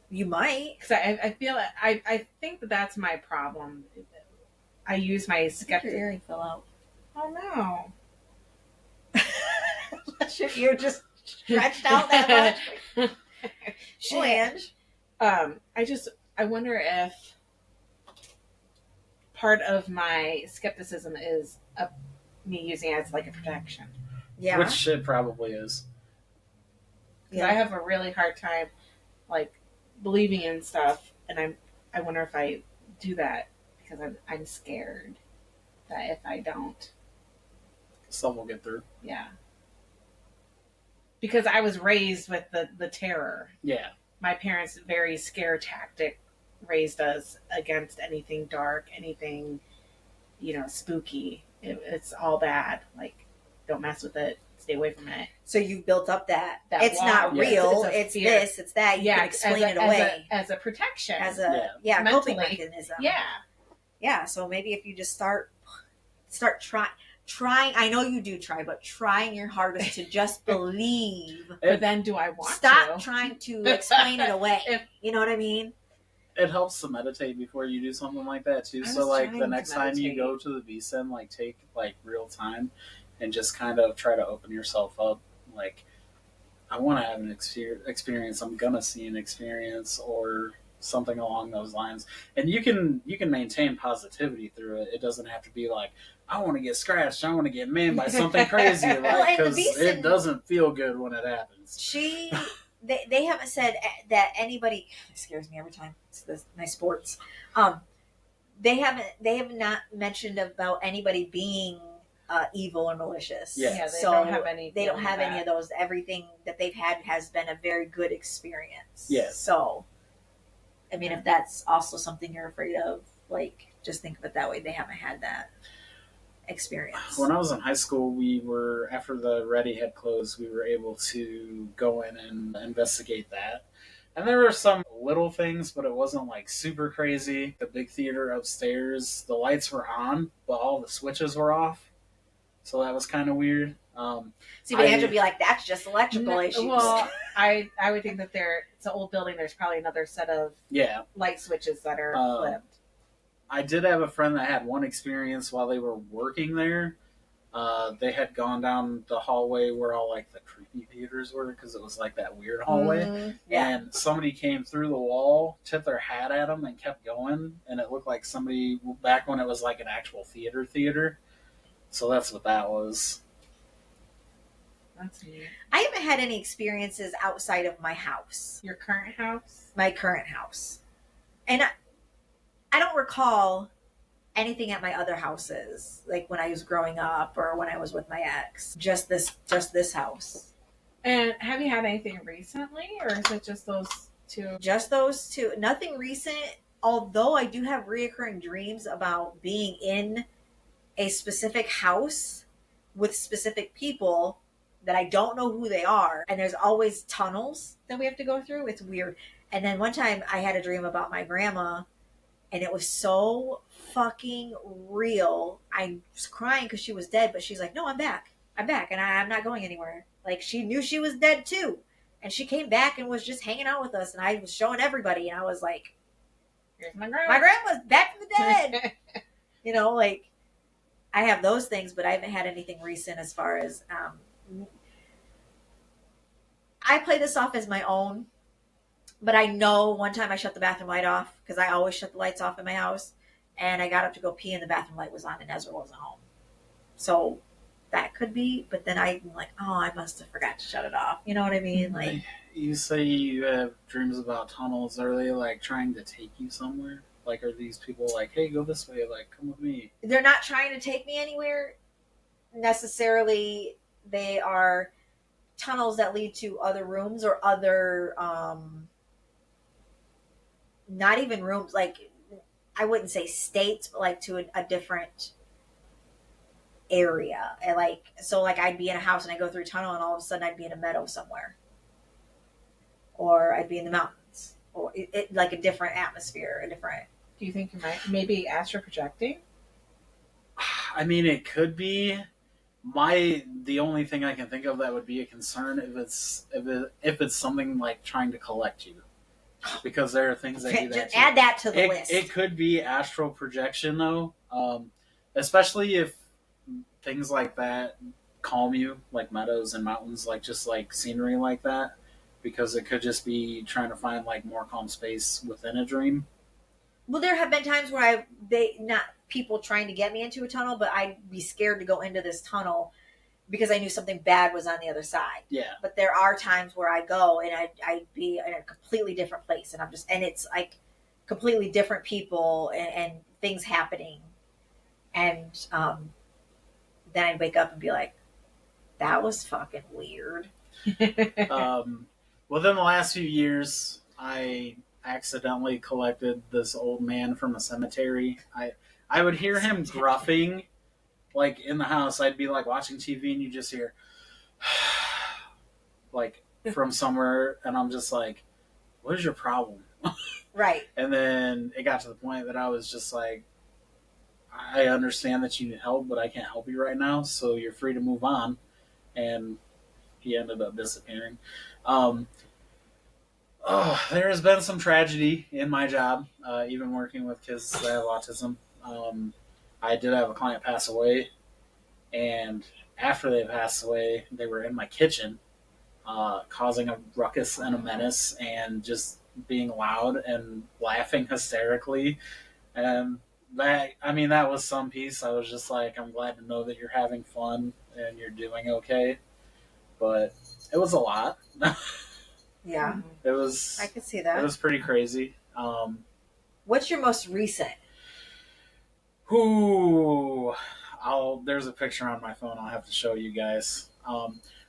You might.
Because I feel I think that's my problem. I use my
Your
skeptic.
earring fell out.
Oh no!
Your ear just stretched out that much. Ange.
I wonder if part of my skepticism is me using it as like a protection.
Yeah.
Which it probably is.
Because I have a really hard time, like, believing in stuff, and I wonder if I do that because I'm scared that if I don't,
Some will get through.
yeah. Because I was raised with the terror.
Yeah.
My parents very scare tactic raised us against anything dark, anything, spooky. It's all bad. Like, don't mess with it. Stay away from it.
So you've built up that it's
wall.
not real. It's
fear.
this. It's that. You can explain it away
as a protection.
as a coping mechanism. Yeah. So maybe if you just start trying. I know you do try, but trying your hardest to just believe.
But then, do I want
Stop
to?
trying to explain it away. You know what I mean?
It helps to meditate before you do something like that too. So like the next time you go to the Beeson, like take like real time and just kind of try to open yourself up. Like, I want to have an experience. I'm gonna see an experience or something along those lines. And you can maintain positivity through it. It doesn't have to be like, I want to get scratched. I want to get manned by something crazy, like, because it doesn't feel good when it happens.
They haven't said that anybody. It scares me every time. It's my sports. They have not mentioned about anybody being evil or malicious.
Yeah,
they don't have any.
They don't have any of those. Everything that they've had has been a very good experience.
Yes.
So, I mean, if that's also something you're afraid of, like, just think of it that way. They haven't had that experience.
When I was in high school, after the Ready had closed, we were able to go in and investigate that. And there were some little things, but it wasn't like super crazy. The big theater upstairs, the lights were on, but all the switches were off. So that was kind of weird.
See, but Andrew would be like, that's just electrical issues.
Well, I would think that it's an old building. There's probably another set of light switches that are flipped.
I did have a friend that had one experience while they were working there. They had gone down the hallway where all like the creepy theaters were, because it was like that weird hallway. And somebody came through the wall, tipped their hat at them, and kept going. And it looked like somebody back when it was like an actual theater. So that's what that was.
That's neat.
I haven't had any experiences outside of my house.
Your current house?
My current house. And I don't recall anything at my other houses, like when I was growing up or when I was with my ex. Just this house.
And have you had anything recently, or is it just those two?
Just those two. Nothing recent, although I do have reoccurring dreams about being in a specific house with specific people that I don't know who they are. And there's always tunnels that we have to go through. It's weird. And then one time I had a dream about my grandma, and it was so fucking real. I was crying because she was dead, but she's like, no, I'm back. And I'm not going anywhere. Like, she knew she was dead too. And she came back and was just hanging out with us, and I was showing everybody, and I was like,
here's my grandma.
My grandma's back from the dead. Like, I have those things, but I haven't had anything recent as far as I play this off as my own. But I know one time I shut the bathroom light off, because I always shut the lights off in my house. And I got up to go pee and the bathroom light was on and Ezra wasn't home. So that could be, but then I'm like, oh, I must have forgot to shut it off. You know what I mean? Like,
you say you have dreams about tunnels. Are they like trying to take you somewhere? Like, are these people like, hey, go this way, like, come with me?
They're not trying to take me anywhere necessarily. They are tunnels that lead to other rooms or other, not even rooms, like, I wouldn't say states, but like to a different area. And like, so like I'd be in a house and I go through a tunnel and all of a sudden I'd be in a meadow somewhere. Or I'd be in the mountains. Or it like a different atmosphere, a different...
Do you think you might maybe astral projecting?
I mean, it could be, The only thing I can think of that would be a concern if it's something like trying to collect you, because there are things that do that
Just
too.
add that to the list.
It could be astral projection though, especially if things like that calm you, like meadows and mountains, like just like scenery like that, because it could just be trying to find like more calm space within a dream.
Well, there have been times where not people trying to get me into a tunnel, but I'd be scared to go into this tunnel because I knew something bad was on the other side.
Yeah.
But there are times where I go and I'd be in a completely different place, and it's like completely different people and things happening, and then I'd wake up and be like, that was fucking weird.
Within the last few years, I accidentally collected this old man from a cemetery. I would hear him gruffing, like in the house. I'd be like watching TV and you just hear like from somewhere, and I'm just like, what is your problem?
Right.
And then it got to the point that I was just like, I understand that you need help, but I can't help you right now, so you're free to move on. And he ended up disappearing. There has been some tragedy in my job, even working with kids that have autism. I did have a client pass away, and after they passed away, they were in my kitchen, causing a ruckus and a menace, and just being loud and laughing hysterically. And that was some piece. I was just like, I'm glad to know that you're having fun and you're doing okay. But it was a lot.
Yeah.
It was.
I could see that.
It was pretty crazy.
What's your most recent?
There's a picture on my phone I'll have to show you guys.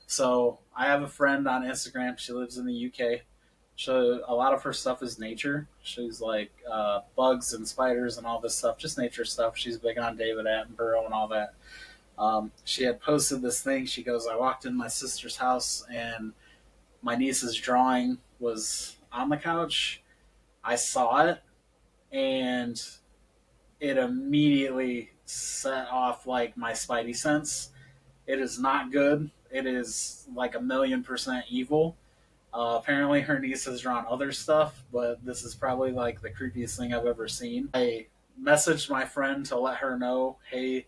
So I have a friend on Instagram. She lives in the UK. A lot of her stuff is nature. She's like bugs and spiders and all this stuff, just nature stuff. She's big on David Attenborough and all that. She had posted this thing. She goes, I walked in my sister's house and my niece's drawing was on the couch. I saw it and it immediately set off like my spidey sense. It is not good. It is like 1,000,000% evil. Apparently her niece has drawn other stuff, but this is probably like the creepiest thing I've ever seen. I messaged my friend to let her know, hey,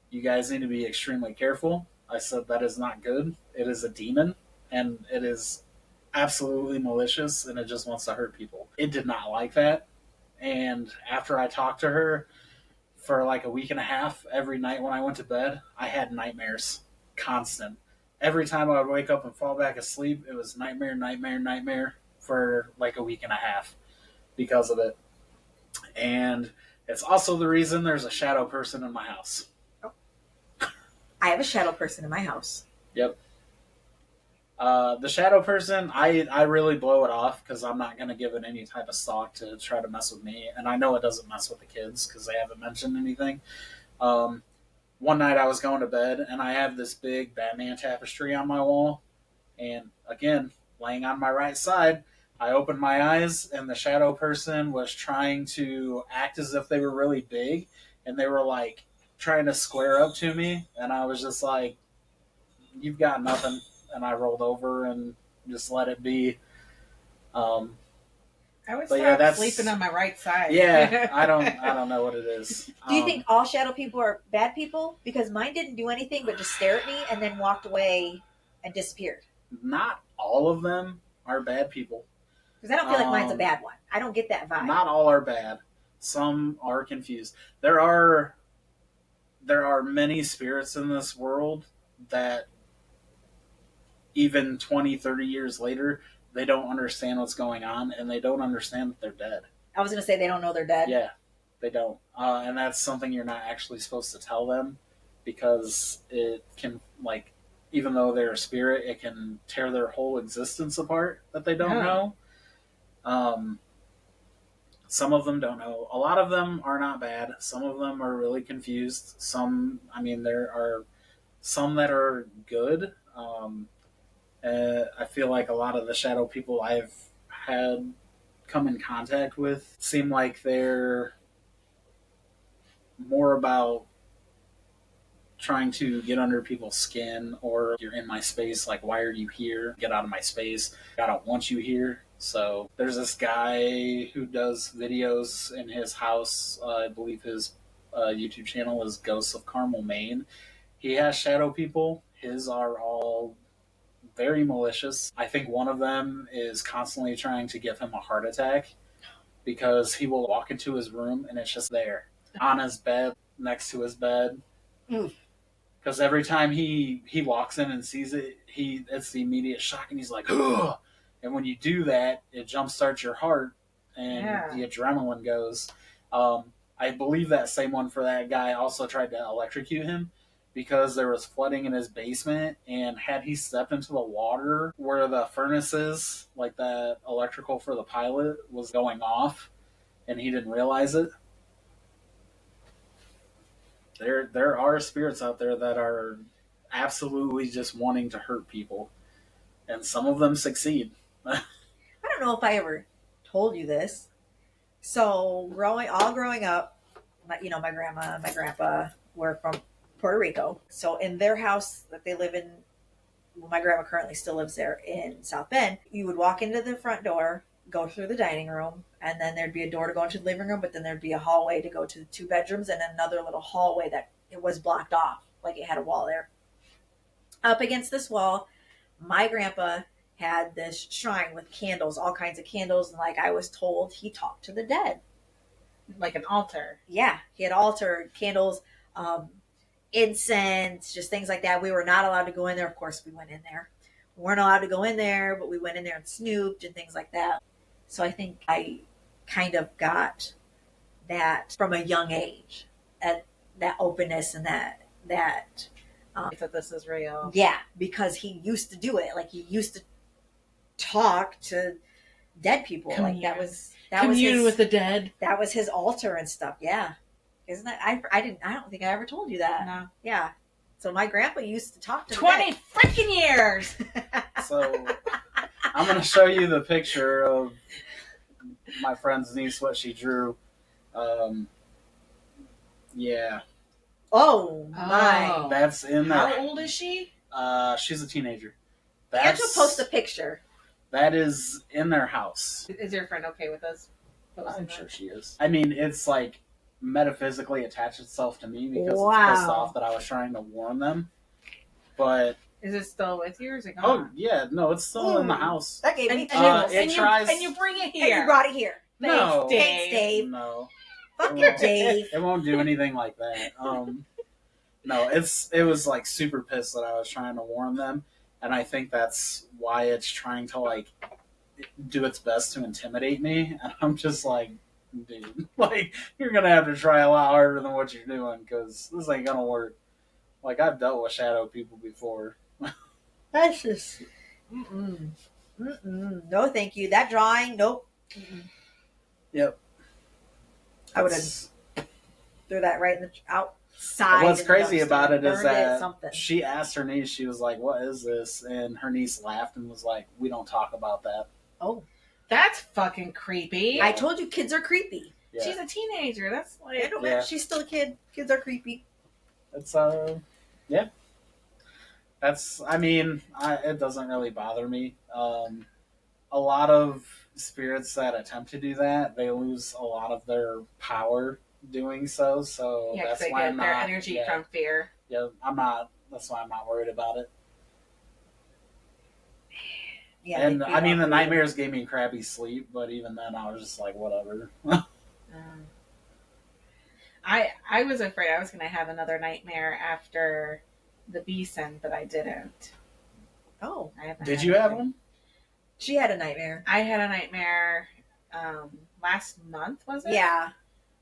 you guys need to be extremely careful. I said that is not good. It is a demon, and it is absolutely malicious, and it just wants to hurt people. It did not like that, and after I talked to her for like a week and a half, every night when I went to bed, I had nightmares. Constant. Every time I would wake up and fall back asleep, it was nightmare, nightmare, nightmare for like a week and a half because of it. And it's also the reason there's a shadow person in my house.
I have a shadow person in my house.
Yep. The shadow person, I really blow it off because I'm not going to give it any type of stock to try to mess with me. And I know it doesn't mess with the kids because they haven't mentioned anything. One night I was going to bed and I have this big Batman tapestry on my wall. And again, laying on my right side, I opened my eyes and the shadow person was trying to act as if they were really big. And they were like trying to square up to me. And I was just like, you've got nothing. And I rolled over and just let it be.
I would stop sleeping on my right side.
Yeah, I don't know what it is.
Do you think all shadow people are bad people? Because mine didn't do anything but just stare at me and then walked away and disappeared.
Not all of them are bad people.
Because I don't feel like mine's a bad one. I don't get that vibe.
Not all are bad. Some are confused. There are many spirits in this world that even 20, 30 years later, they don't understand what's going on, and they don't understand that they're dead.
I was going to say they don't know they're dead.
Yeah, they don't. And that's something you're not actually supposed to tell them because it can, like, even though they're a spirit, it can tear their whole existence apart that they don't know. Some of them don't know. A lot of them are not bad. Some of them are really confused. There are some that are good. I feel like a lot of the shadow people I've had come in contact with seem like they're more about trying to get under people's skin, or you're in my space, like, why are you here? Get out of my space. I don't want you here. So there's this guy who does videos in his house. I believe his YouTube channel is Ghosts of Carmel, Maine. He has shadow people. His are all very malicious. I think one of them is constantly trying to give him a heart attack because he will walk into his room and it's just there on his bed, next to his bed. Because every time he walks in and sees it, it's the immediate shock, and he's like, ugh! And when you do that, it jumpstarts your heart and the adrenaline goes. I believe that same one for that guy also tried to electrocute him because there was flooding in his basement, and had he stepped into the water where the furnace is, like that electrical for the pilot, was going off, and he didn't realize it. There are spirits out there that are absolutely just wanting to hurt people, and some of them succeed.
I don't know if I ever told you this. So growing up, my grandma and my grandpa were from Puerto Rico. So in their house that they live in, well, my grandma currently still lives there in South Bend. You would walk into the front door, go through the dining room, and then there'd be a door to go into the living room, but then there'd be a hallway to go to the 2 bedrooms and another little hallway that it was blocked off, like it had a wall there. Up against this wall, my grandpa had this shrine with candles, all kinds of candles, and like I was told, he talked to the dead.
Like an altar.
Yeah, he had altar, candles, incense, just things like that. We were not allowed to go in there. Of course, we went in there. We weren't allowed to go in there, but we went in there and snooped and things like that. So I think I kind of got that from a young age, that openness and that
that this is real.
Yeah, because he used to do it. Like he used to talk to dead people. Like that was
commune
his,
with the dead.
That was his altar and stuff. Yeah, isn't that? I don't think I ever told you that.
No.
Yeah. So my grandpa used to talk to
20 freaking years.
So I'm going to show you the picture of my friend's niece, what she drew. Yeah.
Oh my!
That's in there.
How old is she?
She's a teenager.
Angela post a picture.
That is in their house.
Is your friend okay with us?
I'm sure she is. I mean, it's like metaphysically attached itself to me because
Wow.
it's pissed off that I was trying to warn them. But
is it still with you, or is it gone?
oh yeah, no, it's still in the house.
That gave me
and
chills.
you bring it here.
And you brought it here.
No.
Thanks, Dave.
No.
Fuck you, Dave.
It won't do anything like that. No, it was like super pissed that I was trying to warn them, and I think that's why it's trying to like do its best to intimidate me. And I'm just like, dude, like you're gonna have to try a lot harder than what you're doing because this ain't gonna work. Like I've dealt with shadow people before.
That's just no, thank you. That drawing, nope.
Yep.
I would have threw that right in the outside.
What's crazy about it is that
something.
she asked her niece, she was like, "What is this?" And her niece laughed and was like, "We don't talk about that."
Oh,
that's fucking creepy.
I told you kids are creepy.
Yeah.
She's a teenager. That's like
It don't matter. She's still a kid. Kids are creepy.
It's yeah. That's. I mean, it doesn't really bother me. A lot of spirits that attempt to do that, they lose a lot of their power doing so. So
yeah,
that's
they
why
get
I'm
their
not.
energy from fear.
Yeah, I'm not. That's why I'm not worried about it.
Yeah,
and I mean, the nightmares gave me crappy sleep, but even then, I was just like, whatever.
I was afraid I was going to have another nightmare after the Beeson, but I didn't.
Oh,
did you have one?
She had a nightmare.
I had a nightmare last month, was it?
Yeah.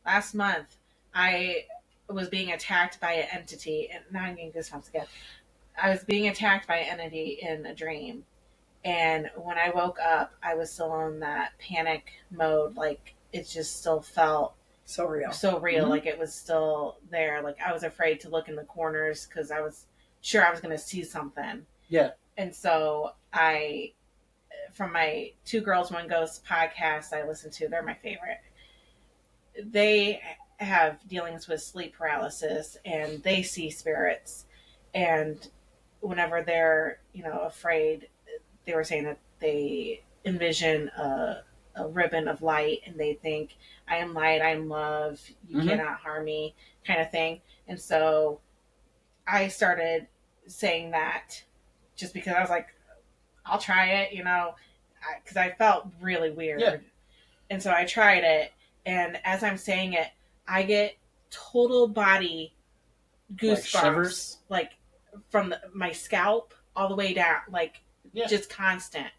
Last month, I was being attacked by an entity, and now I'm getting goosebumps again. I was being attacked by an entity in a dream, and when I woke up, I was still in that panic mode. Like it just still felt
so real,
mm-hmm. Like it was still there. Like I was afraid to look in the corners because I was sure I was going to see something.
Yeah,
and so from my Two Girls One Ghost podcast I listen to, they're my favorite. They have dealings with sleep paralysis, and they see spirits. And whenever they're, afraid, they were saying that they envision a ribbon of light, and they think, I am light, I am love, you cannot harm me, kind of thing. And so I started saying that just because I was like, I'll try it, because I felt really weird.
Yeah.
And so I tried it. And as I'm saying it, I get total body goosebumps.
Shivers?
Like from my scalp all the way down. Like just constant.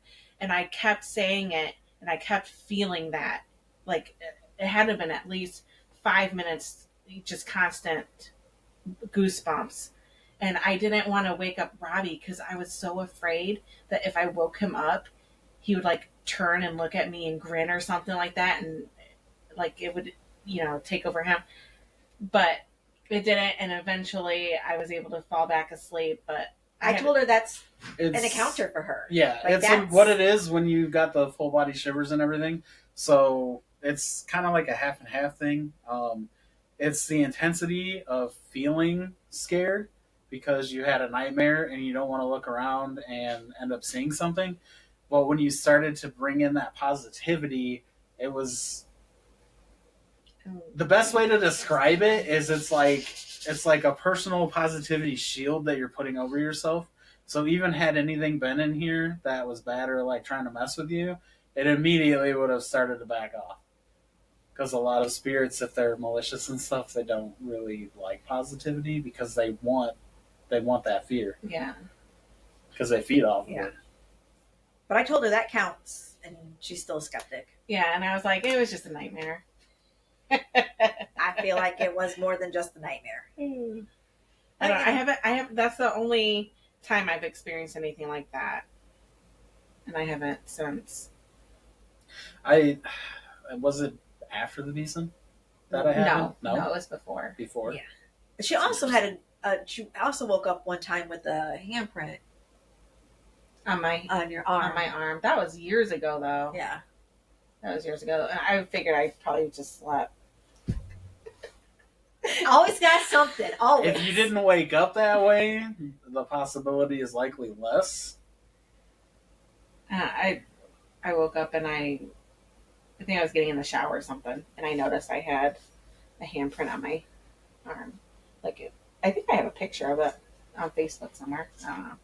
And I kept saying it, and I kept feeling that. Like it had to have been at least 5 minutes, just constant goosebumps. And I didn't want to wake up Robbie because I was so afraid that if I woke him up, he would like turn and look at me and grin or something like that, and like it would, take over him. But it didn't, and eventually I was able to fall back asleep. But
I told her that's an encounter for her.
Yeah, like it's what it is when you got the full body shivers and everything. So it's kind of like a half and half thing. It's the intensity of feeling scared because you had a nightmare and you don't want to look around and end up seeing something. But when you started to bring in that positivity, it was the best way to describe it is it's like a personal positivity shield that you're putting over yourself. So even had anything been in here that was bad or like trying to mess with you, it immediately would have started to back off. Because a lot of spirits, if they're malicious and stuff, they don't really like positivity because they want that fear.
Yeah.
Because they feed off of it.
But I told her that counts, and she's still a skeptic.
Yeah, and I was like, it was just a nightmare.
I feel like it was more than just a nightmare.
I have. That's the only time I've experienced anything like that, and I haven't since.
Was it after the Beeson that I had?
No, it was before.
Before.
Yeah. She also had she also woke up one time with a handprint on your arm.
On my arm. That was years ago, though.
Yeah.
That was years ago. I figured I probably just slept.
Always got something. Always.
If you didn't wake up that way, the possibility is likely less.
I woke up and I think I was getting in the shower or something, and I noticed I had a handprint on my arm. I think I have a picture of it on Facebook somewhere. I don't know.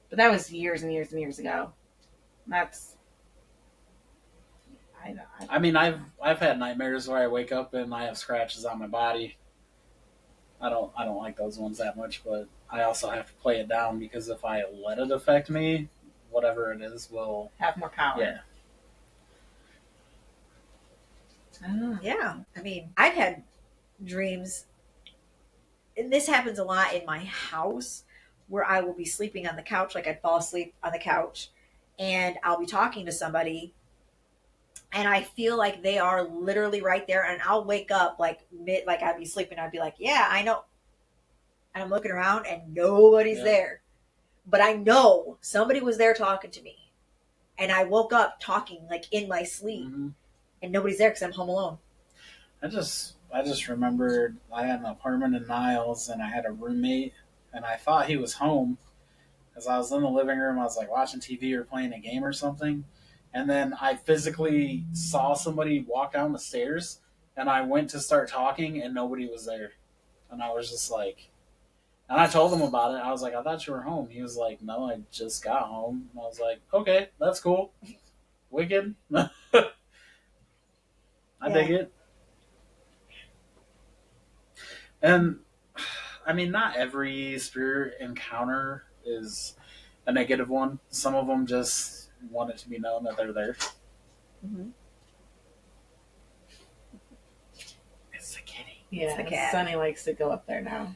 But that was years and years and years ago.
I mean, I've had nightmares where I wake up and I have scratches on my body. I don't like those ones that much, but I also have to play it down because if I let it affect me, whatever it is will
have more power.
Yeah.
Yeah. I mean, I've had dreams, and this happens a lot in my house, where I will be sleeping on the couch, like I'd fall asleep on the couch, and I'll be talking to somebody, and I feel like they are literally right there, and I'll wake up like I'd be sleeping, I'd be like, yeah, I know. And I'm looking around and nobody's there. But I know somebody was there talking to me. And I woke up talking like in my sleep, and nobody's there because I'm home alone.
I just remembered I had an apartment in Niles and I had a roommate and I thought he was home as I was in the living room. I was like watching TV or playing a game or something. And then I physically saw somebody walk down the stairs and I went to start talking and nobody was there. And I was just like, and I told him about it. I was like, I thought you were home. He was like, no, I just got home. And I was like, okay, that's cool. Wicked. I dig it. And I mean, not every spirit encounter is a negative one. Some of them just want it to be known that they're there.
Mm-hmm.
It's the kitty.
Yeah,
it's the cat.
Sunny likes to go up there now.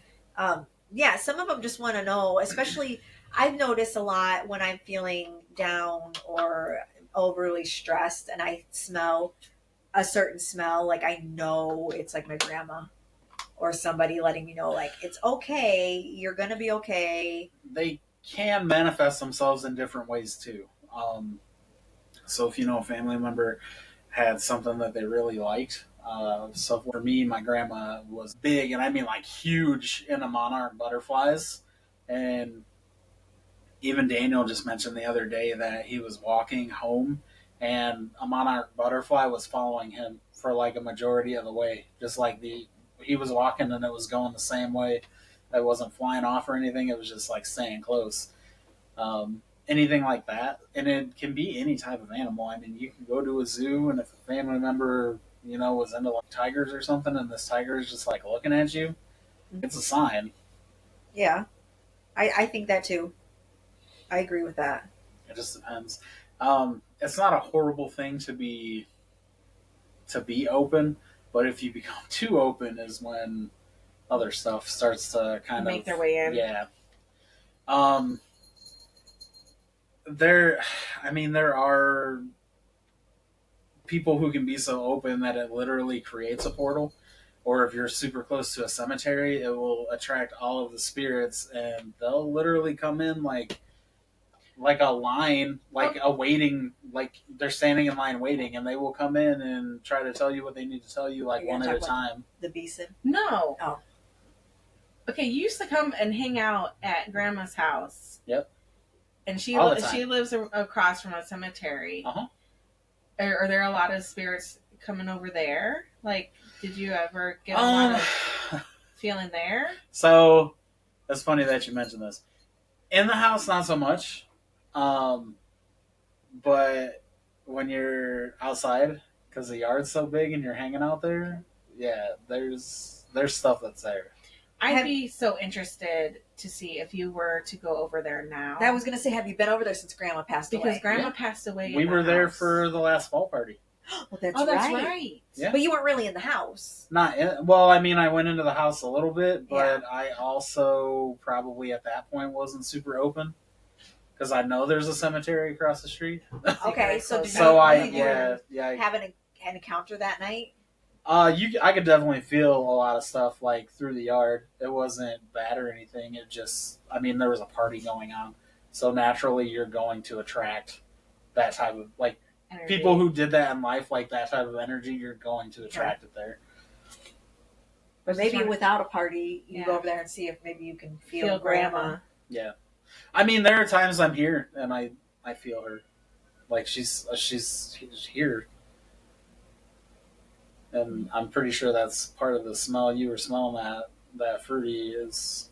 Yeah, some of them just want to know, especially I've noticed a lot when I'm feeling down or overly stressed and I smell a certain smell, like I know it's like my grandma or somebody letting me know, like, it's okay, you're going to be okay.
They can manifest themselves in different ways too. So if you know a family member had something that they really liked, So for me, my grandma was big, and I mean like huge, into monarch butterflies. And even Daniel just mentioned the other day that he was walking home, and a monarch butterfly was following him for like a majority of the way. Just like he was walking, and it was going the same way. It wasn't flying off or anything. It was just like staying close. Anything like that, and it can be any type of animal. I mean, you can go to a zoo, and if a family member, was into like tigers or something, and this tiger is just like looking at you, it's a sign.
Yeah, I think that too. I agree with that.
It just depends. It's not a horrible thing to be open, but if you become too open is when other stuff starts to kind of
make their way in.
Yeah. There are people who can be so open that it literally creates a portal. Or if you're super close to a cemetery, it will attract all of the spirits, and they'll literally come in like a line, like a waiting, like they're standing in line waiting, and they will come in and try to tell you what they need to tell you, like one at a time.
The Beeson?
No.
Oh.
Okay, you used to come and hang out at Grandma's house.
Yep.
And she
All the time.
she lives across from a cemetery.
Uh-huh.
Are there a lot of spirits coming over there? Like, did you ever get a lot of feeling there?
So, it's funny that you mentioned this. In the house, not so much. But when you're outside, because the yard's so big and you're hanging out there, yeah, there's stuff that's there.
I'd be so interested to see if you were to go over there now.
I was going to say, have you been over there since Grandma passed away?
Because Grandma passed away.
We were there
house.
for the last fall party.
Well, that's
right.
Yeah.
But you weren't really in the house.
Well, I mean, I went into the house a little bit, but I also probably at that point wasn't super open because I know there's a cemetery across the street.
Okay, so did
you
have an encounter that night?
I could definitely feel a lot of stuff like through the yard. It wasn't bad or anything. It just, I mean, there was a party going on, so naturally you're going to attract that type of like energy. People who did that in life, like that type of energy. You're going to attract it there.
But maybe without a party, you go over there and see if maybe you can feel Grandma.
Yeah, I mean, there are times I'm here and I feel her, like she's here. And I'm pretty sure that's part of the smell you were smelling that fruity is.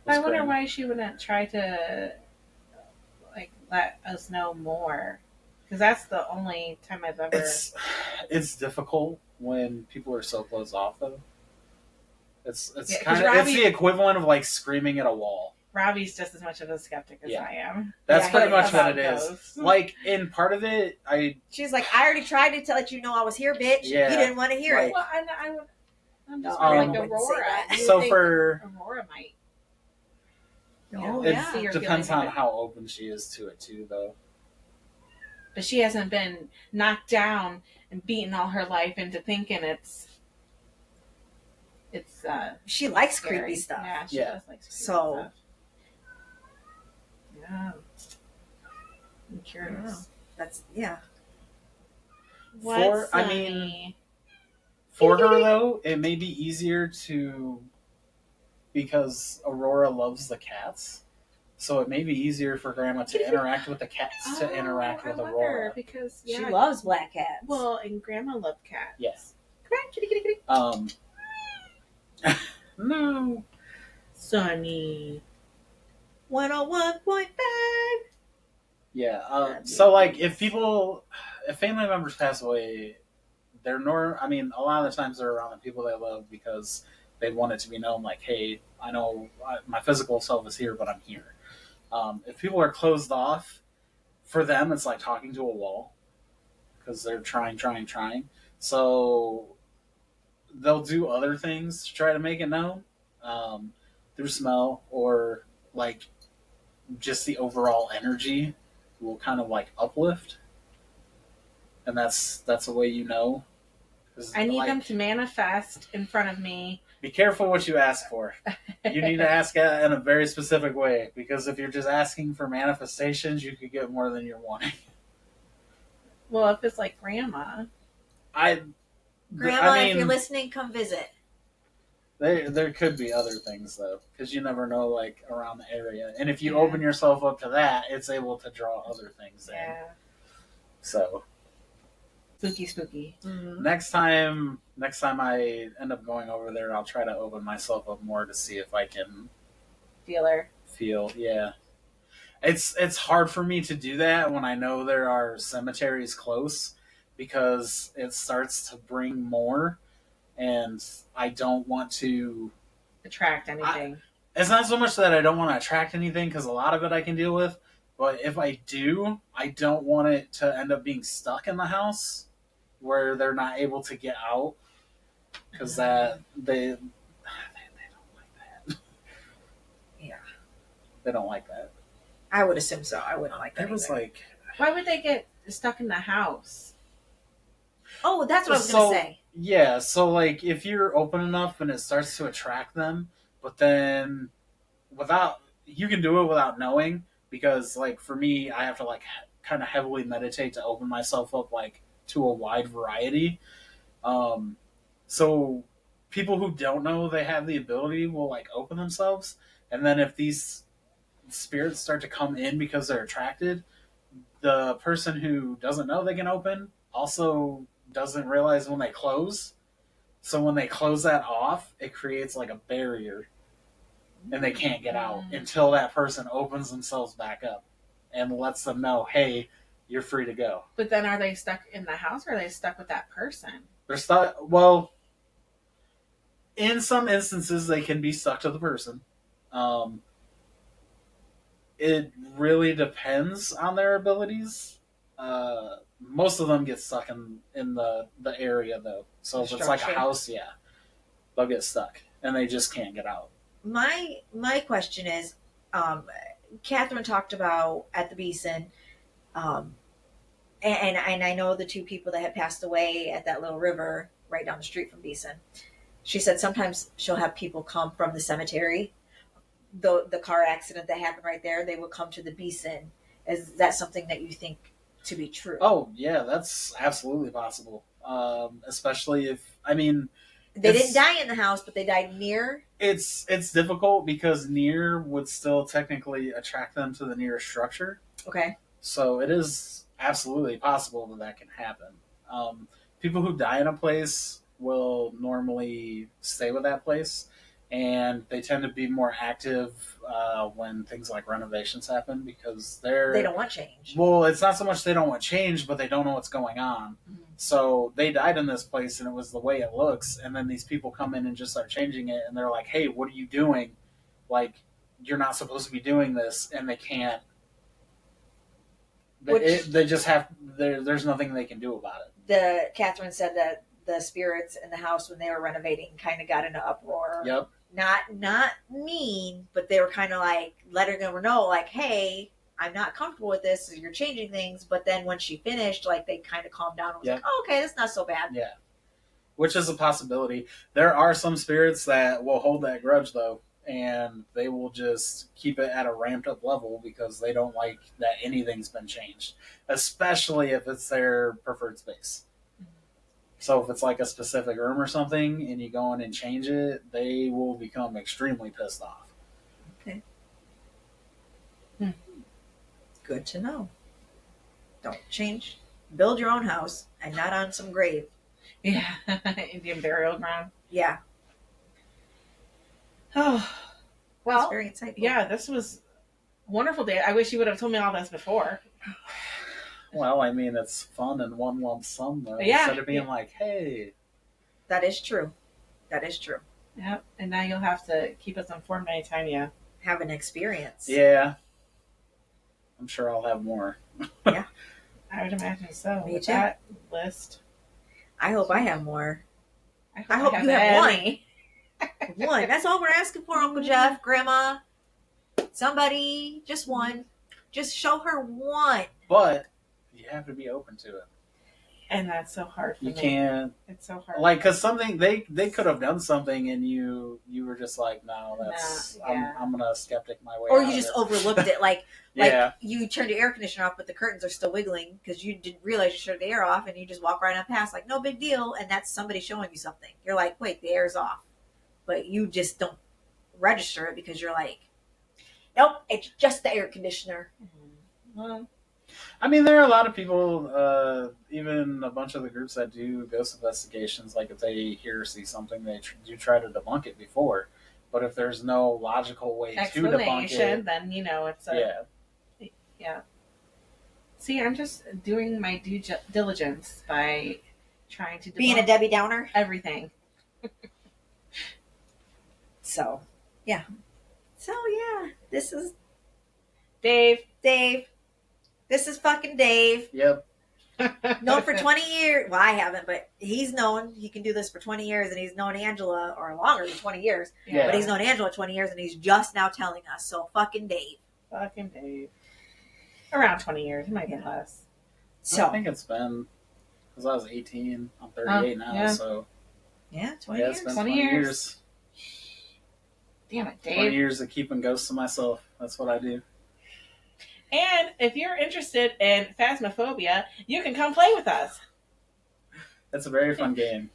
I wonder why she wouldn't try to like let us know more, because that's the only time I've ever.
It's difficult when people are so closed off, though. It's the equivalent of like screaming at a wall.
Robbie's just as much of a skeptic as I am.
That's pretty much what it is. Like, in part of it,
she's like, I already tried to let you know I was here, bitch.
Yeah,
you didn't want to hear it.
Well, I'm just like Aurora.
So for
Aurora might.
It depends on how open she is to it too, though.
But she hasn't been knocked down and beaten all her life into thinking it's.
She likes
scary.
Creepy stuff.
Yeah, she does like creepy stuff. Yeah. I'm curious.
For her though, it may be easier because Aurora loves the cats, so it may be easier for Grandma to interact with the cats to interact with Aurora
because
she loves black cats.
Well, and Grandma loved cats.
Yes.
Come on, kitty, kitty, kitty.
No,
Sunny.
101.5.
Yeah. So, like, if family members pass away, a lot of the times they're around the people they love because they want it to be known, like, hey, I know my physical self is here, but I'm here. If people are closed off, for them, it's like talking to a wall because they're trying. So they'll do other things to try to make it known through smell or, like, just the overall energy will kind of like uplift, and that's a way you know.
I need them to manifest in front of me.
Be careful what you ask for. You need to ask in a very specific way, because if you're just asking for manifestations, you could get more than you're wanting.
Well, if it's like Grandma,
Grandma, if you're listening, come visit.
There could be other things though, because you never know, like around the area, and if you open yourself up to that, it's able to draw other things in. So
spooky.
Mm-hmm.
Next time I end up going over there, I'll try to open myself up more to see if I can feel. Yeah, it's hard for me to do that when I know there are cemeteries close, because it starts to bring more. And I don't want to
attract anything.
It's not so much that I don't want to attract anything, because a lot of it I can deal with. But if I do, I don't want it to end up being stuck in the house where they're not able to get out, because that they don't like that.
Yeah,
they don't like that.
I would assume so. I wouldn't like that.
It was like,
why would they get stuck in the house?
Oh, that's what I was going to say.
Yeah, so like if you're open enough and it starts to attract them, but then you can do it without knowing, because like for me, I have to like kind of heavily meditate to open myself up like to a wide variety. So people who don't know they have the ability will like open themselves, and then if these spirits start to come in because they're attracted, the person who doesn't know they can open also doesn't realize when they close. So when they close that off, it creates like a barrier, and they can't get out until that person opens themselves back up and lets them know, hey, you're free to go.
But then are they stuck in the house, or are they stuck with that person?
They're stuck. Well, in some instances, they can be stuck to the person. It really depends on their abilities. Most of them get stuck in the area, though. So if it's like a house, yeah, they'll get stuck, and they just can't get out.
My question is, Catherine talked about at the Beeson, and I know the two people that had passed away at that little river right down the street from Beeson. She said sometimes she'll have people come from the cemetery. The car accident that happened right there, they would come to the Beeson. Is that something that you think to be true?
Oh, yeah, that's absolutely possible. Especially if,
they didn't die in the house, but they died near.
It's difficult because near would still technically attract them to the nearest structure.
Okay.
So it is absolutely possible that can happen. People who die in a place will normally stay with that place, and they tend to be more active when things like renovations happen, because they
don't want change.
Well, it's not so much they don't want change, but they don't know what's going on. Mm-hmm. So they died in this place, and it was the way it looks, and then these people come in and just start changing it, and they're like, hey, what are you doing? Like, you're not supposed to be doing this, and they can't. They just have, there's nothing they can do about it.
Catherine said that the spirits in the house when they were renovating kind of got into uproar.
Yep.
Not mean, but they were kind of like letting them know, like, hey, I'm not comfortable with this, so you're changing things. But then when she finished, like, they kind of calmed down and was like, oh, okay, that's not so bad.
Yeah. Which is a possibility. There are some spirits that will hold that grudge, though, and they will just keep it at a ramped up level because they don't like that anything's been changed, especially if it's their preferred space. So if it's like a specific room or something and you go in and change it, they will become extremely pissed off.
Okay. Good to know. Don't change. Build your own house and not on some grave.
Yeah. Indian burial ground.
Yeah.
Oh, well,
that's very insightful.
Yeah, this was a wonderful day. I wish you would have told me all this before.
Well, I mean, it's fun in one lump sum, though.
Yeah.
Instead of being like, hey.
That is true. That is true.
Yep. And now you'll have to keep us informed anytime you
have an experience.
Yeah. I'm sure I'll have more.
Yeah.
I would imagine so.
Me
with
too.
That list.
I hope I have more.
I hope
you have one. One. That's all we're asking for, Uncle Jeff, Grandma. Somebody, just one. Just show her one.
But you have to be open to it.
And that's so hard for
You
me.
can't,
It's so hard.
like, because something they could have done something, and you were just like, no, that's I'm gonna skeptic my way.
Or
out
you just
of it.
overlooked it, like
Yeah.
you turned your air conditioner off, but the curtains are still wiggling because you didn't realize you shut the air off, and you just walk right on past, like no big deal, and that's somebody showing you something. You're like, wait, the air's off, but you just don't register it because you're like, nope, it's just the air conditioner.
Well, I mean, there are a lot of people, even a bunch of the groups that do ghost investigations. Like if they hear or see something, they do try to debunk it before. But if there's no logical way to debunk it,
then it's a yeah. See, I'm just doing my due diligence by trying to
Being a Debbie Downer,
everything.
So yeah, this is
Dave.
This is fucking Dave.
Yep.
Known for 20 years. Well, I haven't, but he's known he can do this for 20 years, and he's known Angela, or longer than 20 years.
Yeah.
But he's known Angela 20 years, and he's just now telling us. So fucking Dave.
Around 20 years. It might be less.
So
I think it's been, because I was 18. I'm 38 now,
yeah.
so.
Yeah, 20
Yeah,
years.
it's been
20
years.
Damn it, Dave.
20 years of keeping ghosts to myself. That's what I do.
And if you're interested in Phasmophobia, you can come play with us.
It's a very fun game.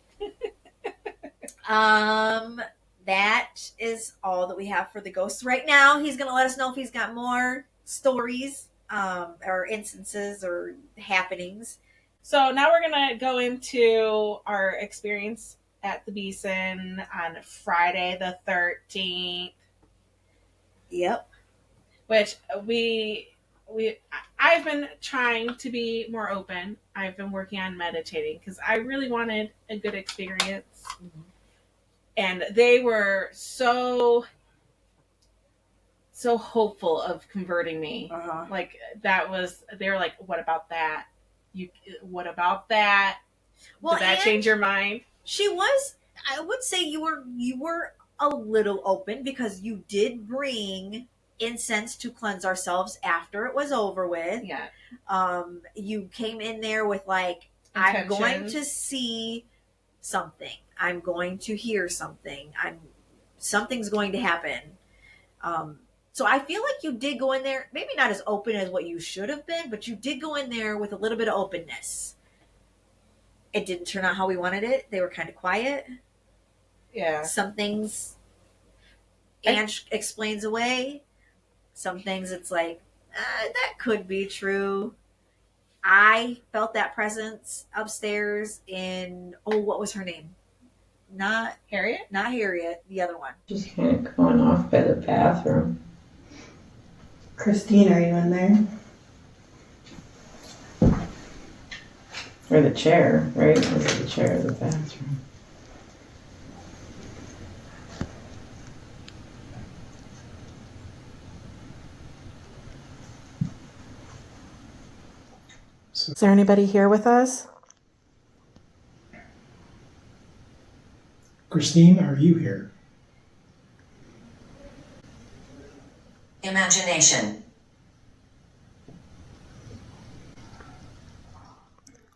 That is all that we have for the ghosts right now. He's going to let us know if he's got more stories, or instances or happenings.
So now we're going to go into our experience at the Beeson on Friday the 13th.
Yep.
Which I've been trying to be more open. I've been working on meditating because I really wanted a good experience.
Mm-hmm.
And they were so hopeful of converting me.
Uh-huh.
Like they were like, what about that? What about that?
Well,
did that change your mind?
She was, I would say you were a little open because you did bring incense to cleanse ourselves after it was over with.
Yeah.
You came in there with like,
Intentions.
I'm going to see something. I'm going to hear something. Something's going to happen. So I feel like you did go in there, maybe not as open as what you should have been, but you did go in there with a little bit of openness. It didn't turn out how we wanted it. They were kind of quiet.
Yeah.
Some things Ange explains away. Some things it's like, that could be true. I felt that presence upstairs in, what was her name? Not
Harriet?
Not Harriet, the other one.
Just kind of going off by the bathroom.
Christine, are you in there?
Or the chair, right? Was it the chair or the bathroom?
Is there anybody here with us?
Christine, are you here?
Imagination.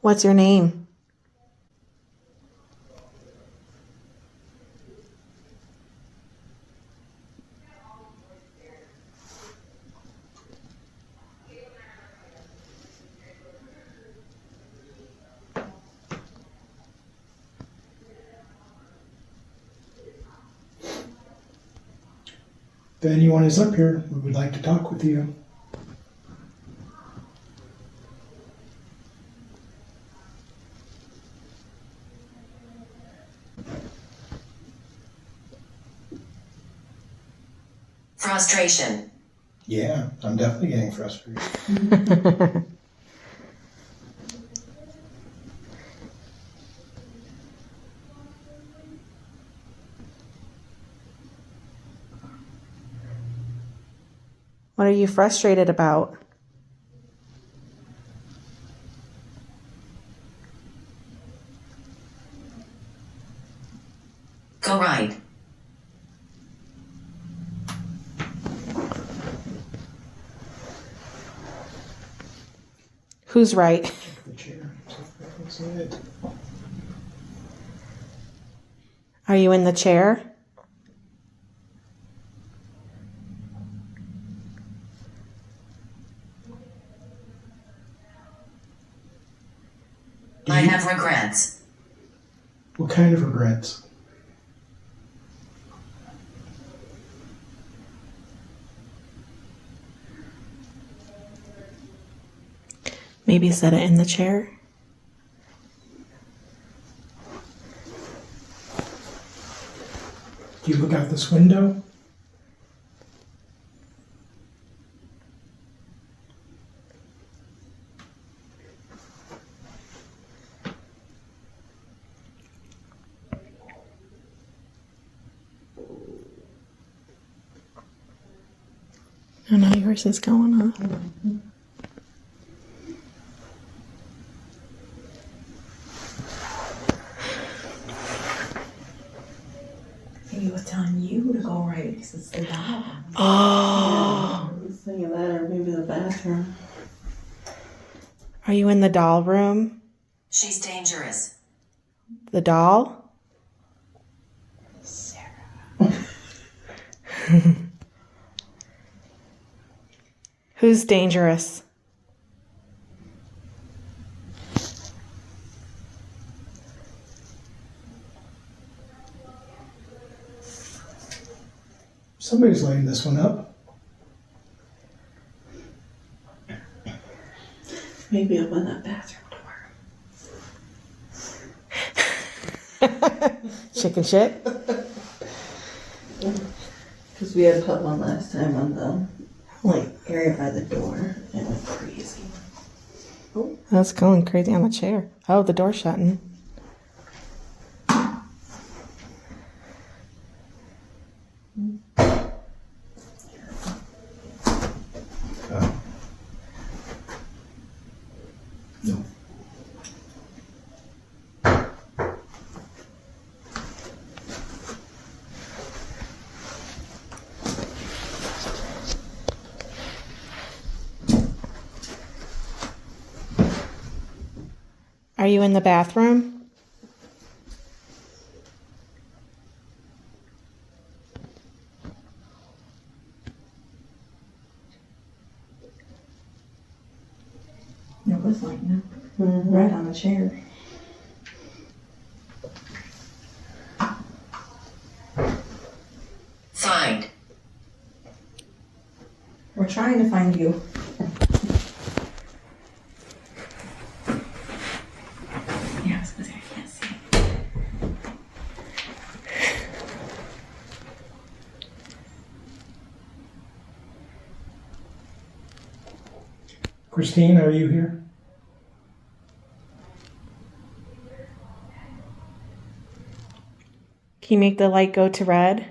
What's your name?
If anyone is up here, we would like to talk with you.
Frustration.
Yeah, I'm definitely getting frustrated.
What are you frustrated about?
Go right.
Who's right?
The chair. it.
Are you in the chair?
I have regrets.
What kind of regrets?
Maybe set it in the chair.
Do you look out this window?
Oh no, yours is going off.
Maybe it was telling you to go right because it's the doll.
Oh.
I was thinking that, or maybe the bathroom.
Are you in the doll room?
She's dangerous.
The doll?
Sarah.
Who's dangerous?
Somebody's lighting this one up.
Maybe up on that bathroom door.
Chicken shit?
Because we had put one last time on the area by the door, and it went crazy.
That's going crazy on the chair. Oh, the door's shutting.
No.
Are you in the bathroom?
It was lighting up. Right on the chair.
Find.
We're trying to find you. Yes, because I can't see.
Christine, are you here?
Can you make the light go to red?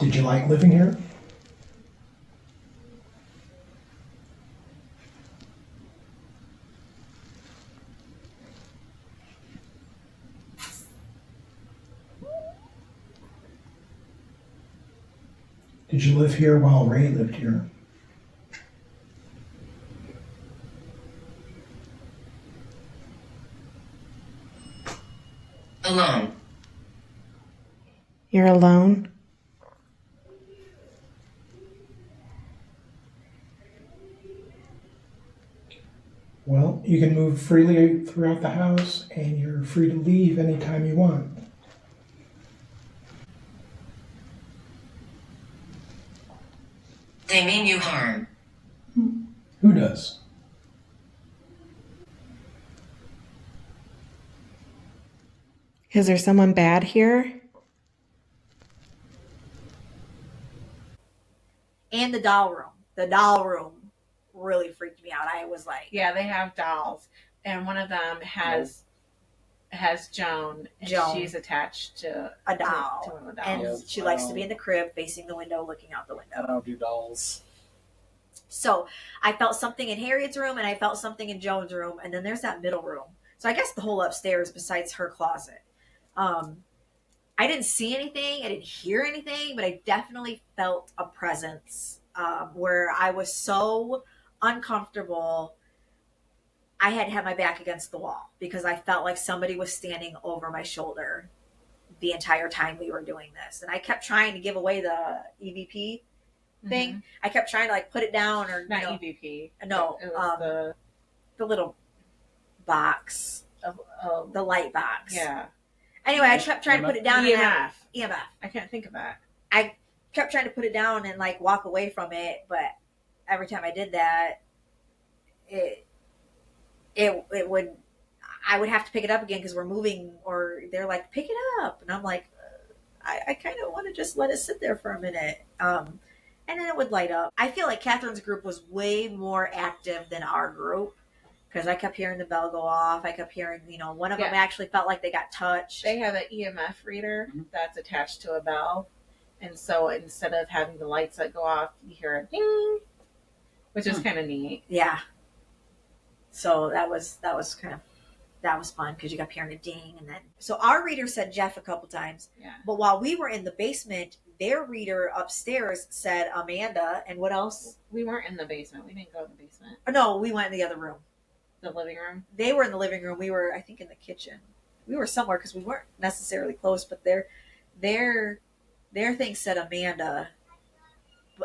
Did you like living here? Did you live here while Ray lived here?
Alone.
You're alone?
Well, you can move freely throughout the house, and you're free to leave anytime you want.
They mean you harm.
Who does?
Is there someone bad here?
And the doll room. The doll room really freaked me out. I was like,
Yeah, they have dolls, and one of them has Joan, and
Joan.
she's attached to
a doll.
to one of the
And
dolls.
Yep,
she likes to be in the crib facing the window, looking out the
I
window.
don't do dolls.
So I felt something in Harriet's room and I felt something in Joan's room. And then there's that middle room. So I guess the whole upstairs besides her closet. I didn't see anything. I didn't hear anything, but I definitely felt a presence where I was so uncomfortable. I had to have my back against the wall because I felt like somebody was standing over my shoulder the entire time we were doing this. And I kept trying to give away the EVP thing. I kept trying to like put it down or
Not EVP.
No,
It was
the little box, the light box.
yeah.
Anyway, I kept trying to put it down.
EMF.
EMF.
I can't think of that.
I kept trying to put it down and like walk away from it, but every time I did that, it would, I would have to pick it up again because we're moving, or they're like, pick it up, and I'm like, I kind of want to just let it sit there for a minute, and then it would light up. I feel like Catherine's group was way more active than our group. Because I kept hearing the bell go off. I kept hearing, one of them actually felt like they got touched.
They have an EMF reader that's attached to a bell. And so instead of having the lights that go off, you hear a ding, which is kind of neat.
Yeah. So that was fun because you kept hearing a ding. And then, so our reader said Jeff a couple times.
Yeah.
But while we were in the basement, their reader upstairs said Amanda. And what else?
We weren't in the basement. We didn't go in the basement.
No, we went in the other room.
The living room.
They were in the living room. We were, I think, in the kitchen. We were somewhere because we weren't necessarily close, but their thing said Amanda,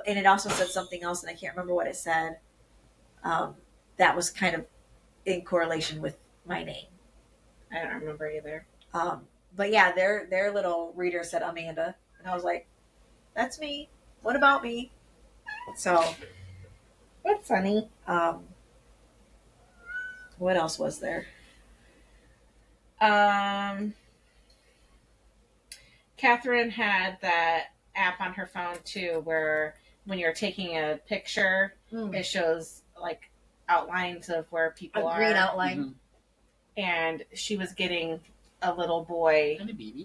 and it also said something else, and I can't remember what it said. That was kind of in correlation with my name.
I don't remember either.
But yeah, their little reader said Amanda, and I was like, "That's me. What about me?" So
That's funny.
What else was there?
Catherine had that app on her phone too, where when you're taking a picture, it shows like outlines of where people are.
A green outline.
And she was getting a little boy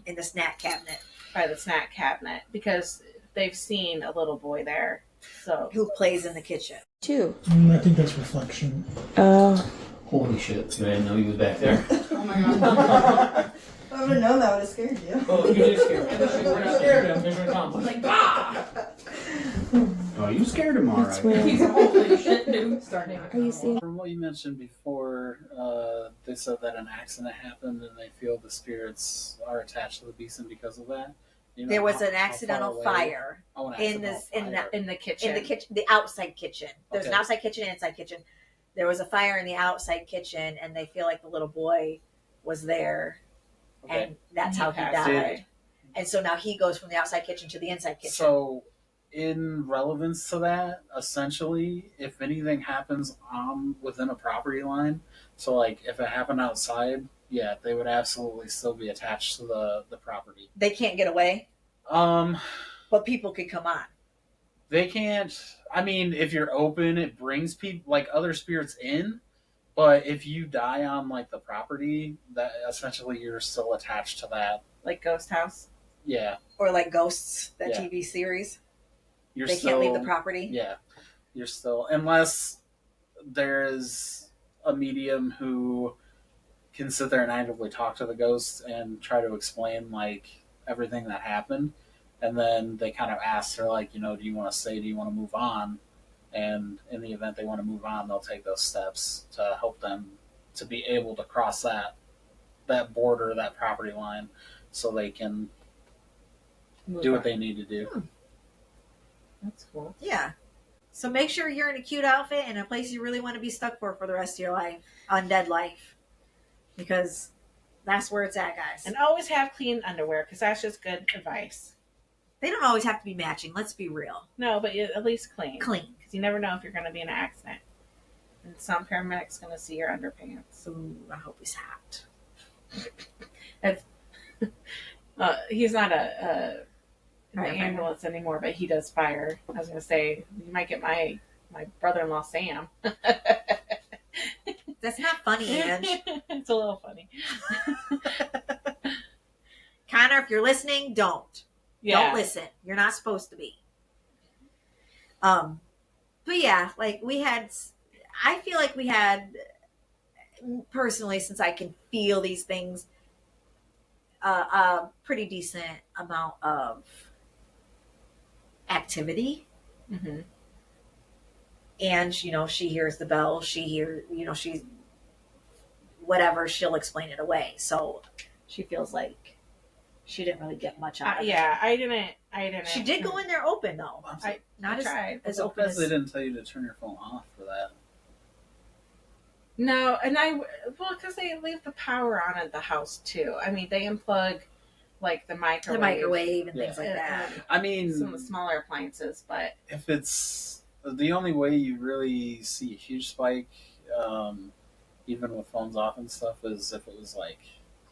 In the snack cabinet.
by the snack cabinet because they've seen a little boy there. So
Who plays in the kitchen.
2.
I think that's reflection.
Holy shit, I didn't know he was back there.
Oh my god. I would have known that would have scared you.
Oh, you did scare me. I scared him. I was like, bah! Oh, you scared him, alright.
That's weird.
He's a holy shit, dude.
Are you seeing?
From what you mentioned before, they said that an accident happened and they feel the spirits are attached to the Beeson because of that.
There was an accidental fire
Oh, an
in
accidental fire.
in the kitchen.
the outside kitchen. There's an
Okay.
outside kitchen and inside kitchen. There was a fire in the outside kitchen, and they feel like the little boy was there,
Okay.
and that's how he
passed
died. And so now he goes from the outside kitchen to the inside kitchen.
So, in relevance to that, essentially, if anything happens within a property line, so like if it happened outside, yeah, they would absolutely still be attached to the property.
They can't get away, but people could come on.
They can't. I mean, if you're open, it brings people like other spirits in. But if you die on like the property, that essentially you're still attached to that.
Like Ghost House.
Yeah,
Or like Ghosts, that
Yeah.
TV series.
you're
They
still,
can't leave the property.
Yeah, you're still, unless there's a medium who can sit there and actively talk to the ghosts and try to explain like everything that happened, and then they kind of ask her like, do you want to stay? Do you want to move on? And in the event they want to move on, they'll take those steps to help them to be able to cross that border, that property line, so they can do what they need to do.
That's cool.
Yeah. So make sure you're in a cute outfit and a place you really want to be stuck for the rest of your life, undead life, because that's where it's at, guys.
And always have clean underwear because that's just good advice.
They don't always have to be matching. Let's be real.
No, but at least clean.
Clean.
Because you never know if you're going to be in an accident. And some paramedic's going to see your underpants.
Ooh, I hope he's hot.
He's not in the
Right,
ambulance anymore, but he does fire. I was going to say, you might get my brother-in-law, Sam.
That's not funny, Ange.
It's a little funny.
Connor, if you're listening, don't.
Yeah.
Don't listen. You're not supposed to be. But yeah, like I feel like we had personally, since I can feel these things, a pretty decent amount of activity.
Mm-hmm.
And, she hears the bell. She hears, she's whatever. She'll explain it away. So she feels like she didn't really get much out of it.
Yeah, I didn't.
She did go in there open, though. Not
tried.
as
I'm
open
surprised
as...
they didn't tell you to turn your phone off for that.
No, and because they leave the power on at the house too. I mean, they unplug like the microwave
and things like that.
I mean,
some of the smaller appliances, but
if it's the only way you really see a huge spike, even with phones off and stuff, is if it was like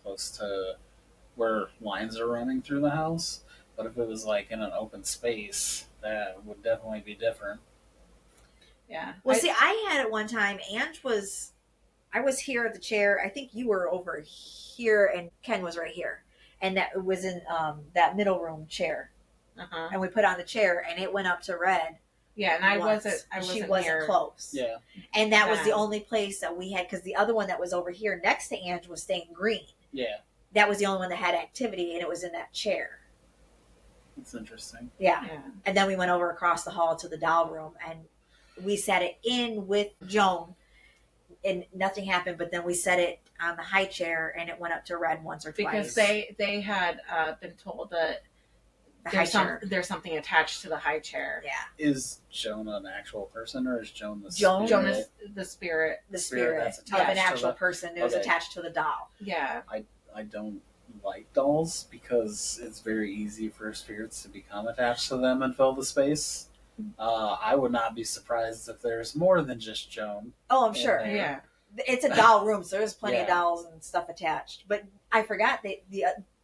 close to where lines are running through the house. But if it was like in an open space, that would definitely be different.
Yeah.
Well, see, I had it one time. I was here at the chair. I think you were over here, and Ken was right here, and that was in that middle room chair.
Uh-huh.
And we put on the chair, and it went up to red.
Yeah, and
once. She wasn't
here.
close.
Yeah.
And that was the only place that we had, because the other one that was over here next to Ange was staying green.
Yeah.
That was the only one that had activity, and it was in that chair.
That's interesting.
Yeah. And then we went over across the hall to the doll room, and we set it in with Joan, and nothing happened. But then we set it on the high chair, and it went up to red once or twice.
Because they had been told that there's something attached to the high chair.
Yeah.
Is Joan an actual person, or is Joan the
Joan
spirit?
Joan is the spirit.
The spirit
that's
of
attached
an
to
actual
the-
person who was
Okay.
attached to the doll.
Yeah.
I don't like dolls because it's very easy for spirits to become attached to them and fill the space. I would not be surprised if there's more than just Joan.
Oh, I'm sure.
there.
Yeah.
It's a doll room, so there's plenty of
Yeah.
dolls and stuff attached. But I forgot that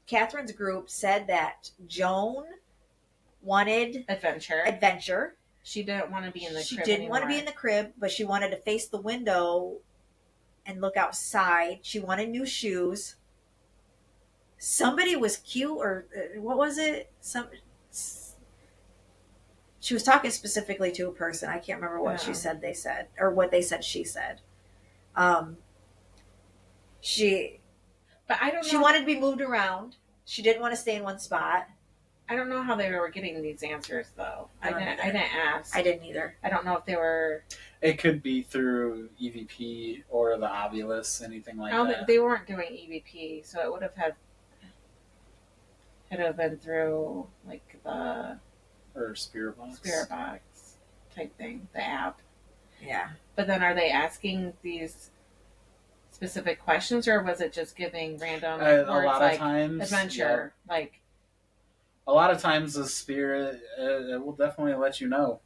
Catherine's group said that Joan wanted adventure.
She didn't want to be in the
She
crib
didn't want to be
anymore.
in the crib, but she wanted to face the window and look outside. She wanted new shoes. Somebody was cute, or what was it? She was talking specifically to a person. I can't remember what she said they said, or what they said she said.
But I don't know.
She wanted to be moved around. She didn't want to stay in one spot.
I don't know how they were getting these answers, though. I didn't ask.
I didn't either.
I don't know if they were.
It could be through EVP or the Ovilus, anything like that.
They weren't doing EVP, so it would have been through like the
Or Spirit Box.
type thing, the app.
Yeah.
But then, are they asking these specific questions, or was it just giving random words
a lot
like
of times,
adventure, like?
A lot of times, the spirit it will definitely let you know.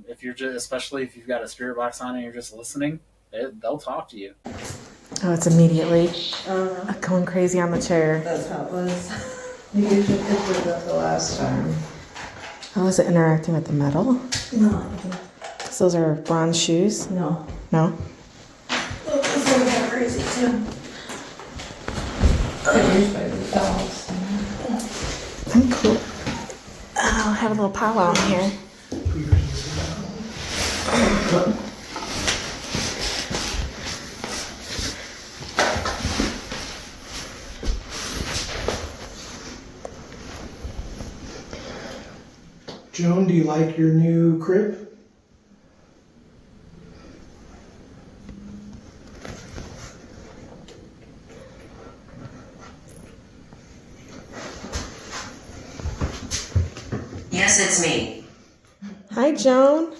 If you're especially if you've got a spirit box on and you're just listening, they'll talk to you.
Oh, it's immediately going crazy on the chair.
That's how it was. You usually did that the last time.
Oh, is it interacting with the metal?
No.
Because those are bronze shoes.
No.
No?
Oh, this one got crazy too. Used by the dolls.
I'm cool. I'll have a little powwow in here.
Joan, do you like your new crib?
Yes, it's me.
Hi, Joan.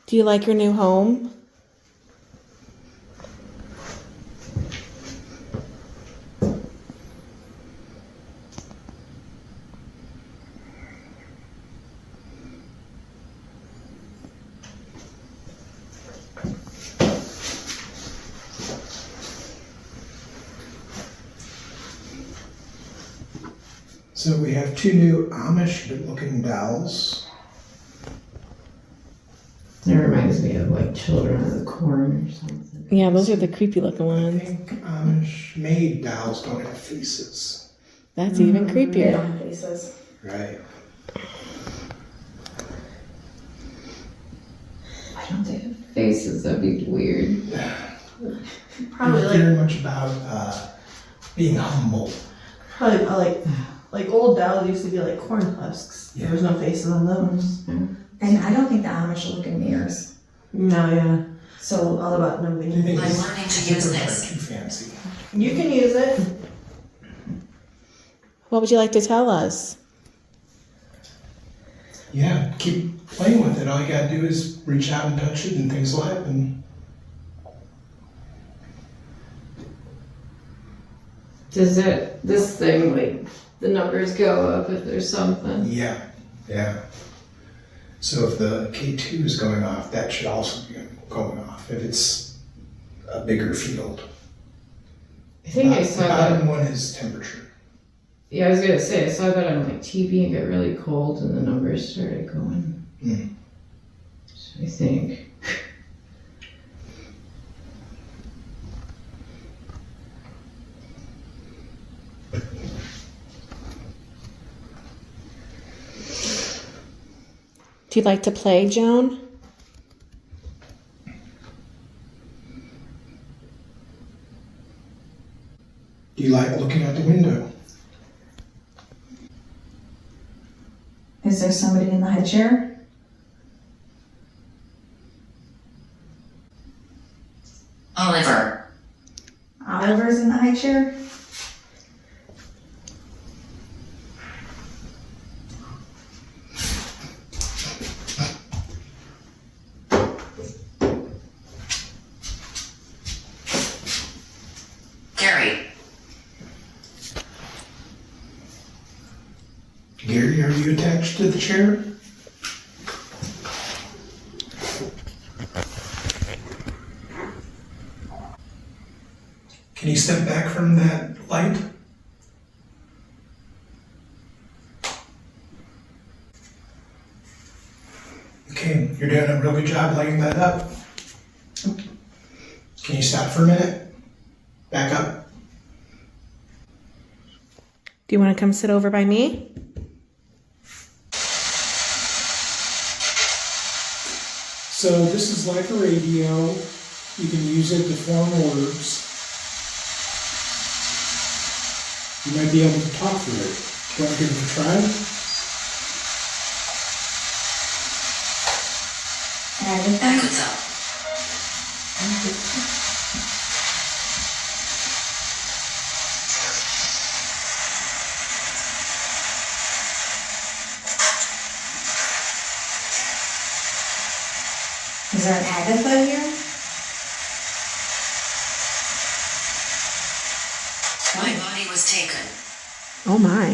Do you like your new home?
So we have two new Amish-looking dolls.
It reminds me of like Children of the Corn or something.
Yeah, those are the creepy looking
I
ones.
think Amish-made dolls don't have faces.
That's even creepier.
Faces.
Right.
faces. That'd be weird.
Probably very much about being humble.
Probably like old dolls used to be like corn husks. There was no faces on those.
And I don't think the Amish look in mirrors.
No, yeah.
So
All about nobody.
I'm learning to use this.
Too fancy.
You can use it.
What would you like to tell us?
Yeah, keep playing with it. All you gotta do is reach out and touch it, and things will happen.
Does this thing, like, the numbers go up if there's something?
Yeah. So if the K2 is going off, that should also be going off if it's a bigger field.
I think I saw
the
that.
bottom one is temperature.
Yeah, I was gonna say, I saw that on like TV and got really cold and the numbers started going. So I think.
Do you like to play, Joan?
Do you like looking out the window?
Is there somebody in the high chair?
Oliver.
Oliver's in the high chair?
Gary.
Gary, are you attached to the chair? Can you step back from that light? Okay, you're doing a real good job lighting that up. Can you stop for a minute? Back up.
Do you want to come sit over by me?
So this is like a radio. You can use it to form words. You might be able to talk through it. Do you want to give it a try?
Agatha.
Is there an Agatha here?
My body was taken.
Oh my.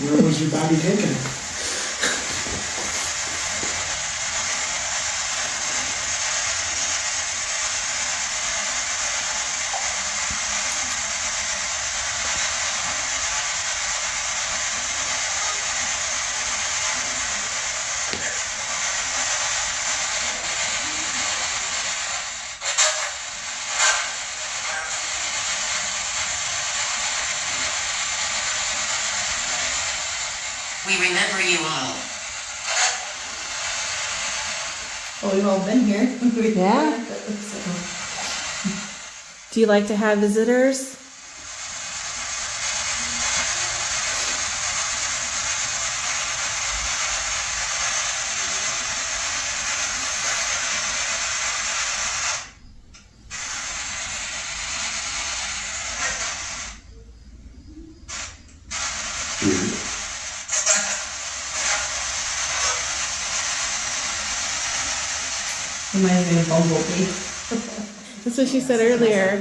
Where was your body taken?
We remember you all.
Oh, we've all been here.
Yeah. Do you like to have visitors?
Reminds me of Bumblebee.
That's what she said earlier.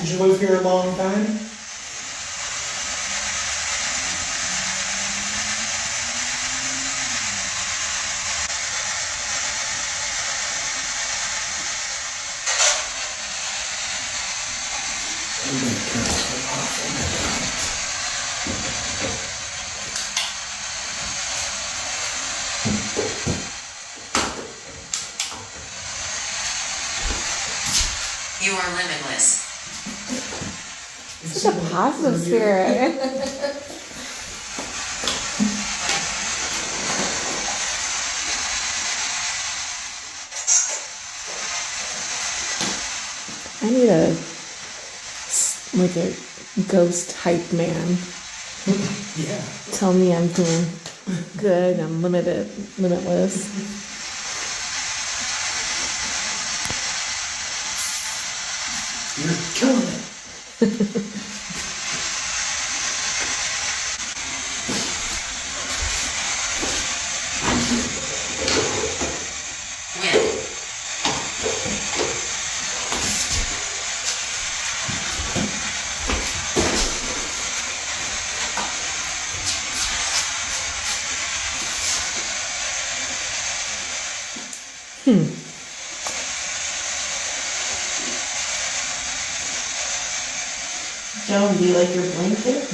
Did you live here a long time?
You are limitless.
Such a positive spirit. need a ghost hype man.
Yeah.
Tell me I'm doing good. I'm limitless.
You're killing it.
Wind.
Joan, do you like your blanket?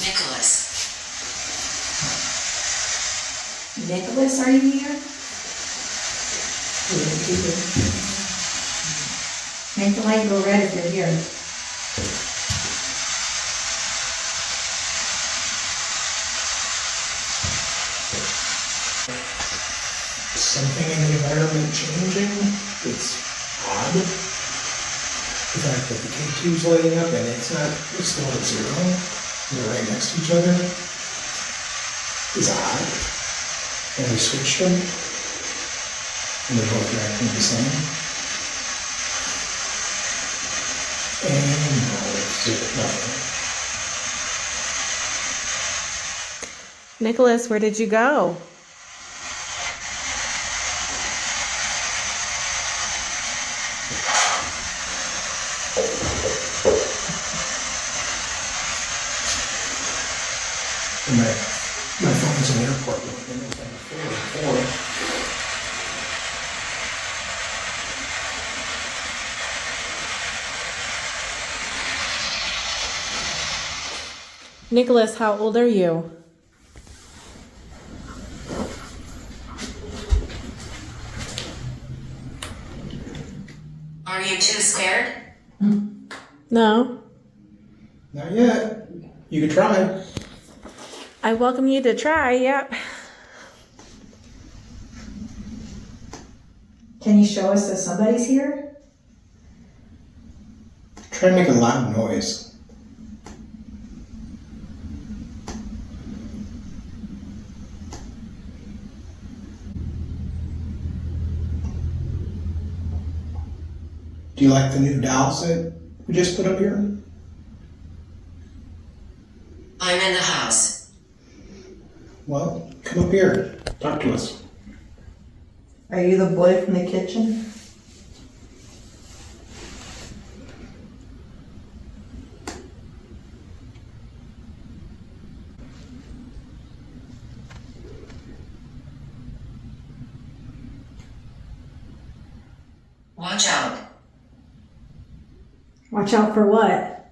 Nicholas.
Nicholas, are you here? Make the light go red if you're here.
Something in the environment changing. It's odd. The fact that the K2's lighting up and it's still at 0. They're right next to each other. Is odd. And we switched them. And they're both reacting the same. And now it's nothing.
Nicholas, where did you go?
And my phone's in airport mode, and it's on the floor.
Nicholas, how old are you?
Are you too scared?
No.
Not yet. You can try.
I welcome you to try, yep.
Can you show us that somebody's here?
Try to make a loud noise. Do you like the new dolls that we just put up here?
I'm in the house.
Well, come up here. Talk to us.
Are you the boy from the kitchen?
Watch out.
Watch out for what?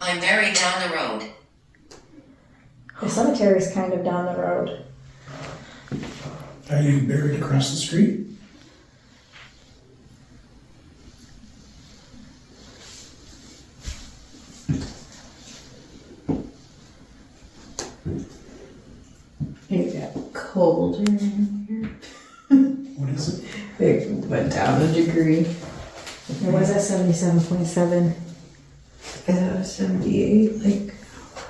I'm buried down the road.
The cemetery's kind of down the road.
Are you buried across the street?
It got colder in
What is it?
here. It went down a degree.
It was at 77.7.
It was 78, like a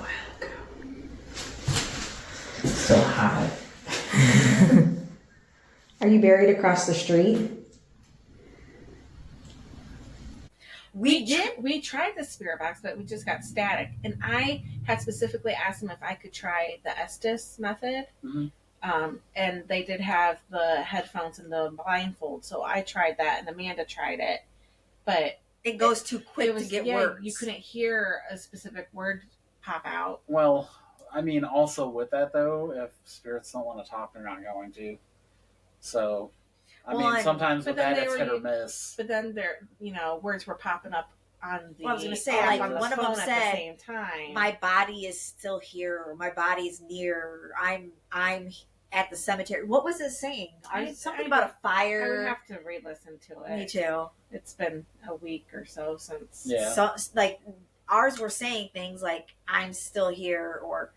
while ago. Still hot.
Are you buried across the street?
We tried the spirit box, but we just got static. And I had specifically asked them if I could try the Estes method.
Mhm.
And they did have the headphones and the blindfold, so I tried that, and Amanda tried it. But
It goes too quick
it was,
to get
yeah,
words.
you couldn't hear a specific word pop out.
Well, I mean, also with that though, if spirits don't want to talk, they're not going to. So, I
Well,
mean, sometimes
but
with
then
that
they
it's
were-
hit or miss.
But then their, words were popping up on the.
Well, I was gonna say,
app
like,
on the
one of them
phone at
said,
the same time.
my body is still here, or my body's near. I'm at the cemetery. What was it saying? Something about a
I would
fire.
have to re-listen to it.
Me too.
It's been a week or so since.
Yeah.
So, like, ours were saying things like, I'm still here, or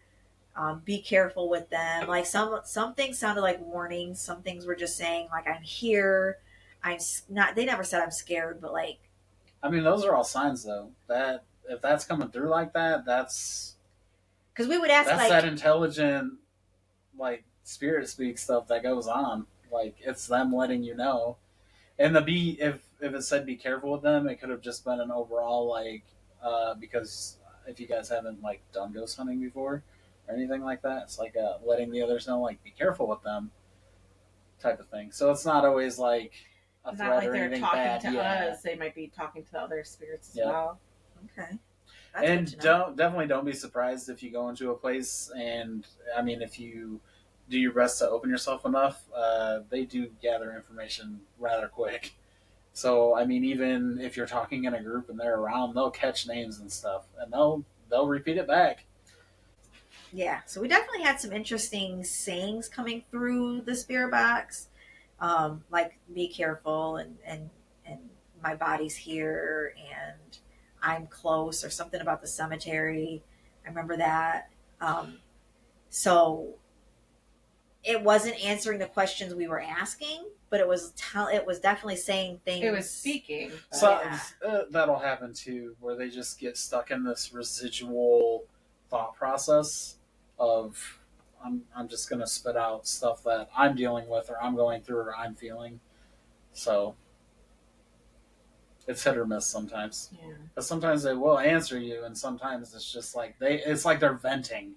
be careful with them. Like, some things sounded like warnings. Some things were just saying, like, I'm here. I'm not, they never said I'm scared, but, like,
I mean, those are all signs, though. That if that's coming through like that, that's
because we would ask,
that's
like,
that intelligent, like, spirit speak stuff that goes on. Like, it's them letting you know. And if it said be careful with them, it could have just been an overall, like, because if you guys haven't, like, done ghost hunting before or anything like that, it's like letting the others know, like, be careful with them type of thing. So it's not always like a
It's
threat
not like
or
they're
anything
talking
bad.
to
Yeah.
us. They might be talking to the other spirits as
Yeah.
well.
okay. That's
And
good to know.
definitely don't be surprised if you go into a place and, I mean, if you do your best to open yourself enough, they do gather information rather quick. So, I mean, even if you're talking in a group and they're around, they'll catch names and stuff, and they'll repeat it back.
Yeah, so we definitely had some interesting sayings coming through the spirit box, like "be careful" and my body's here and I'm close, or something about the cemetery. I remember that. So it wasn't answering the questions we were asking, but it was definitely saying things.
It was speaking. but-
So
Yeah.
that'll happen too, where they just get stuck in this residual thought process of I'm just gonna spit out stuff that I'm dealing with, or I'm going through, or I'm feeling. So it's hit or miss sometimes.
Yeah.
Because sometimes they will answer you, and sometimes it's just like it's like they're venting,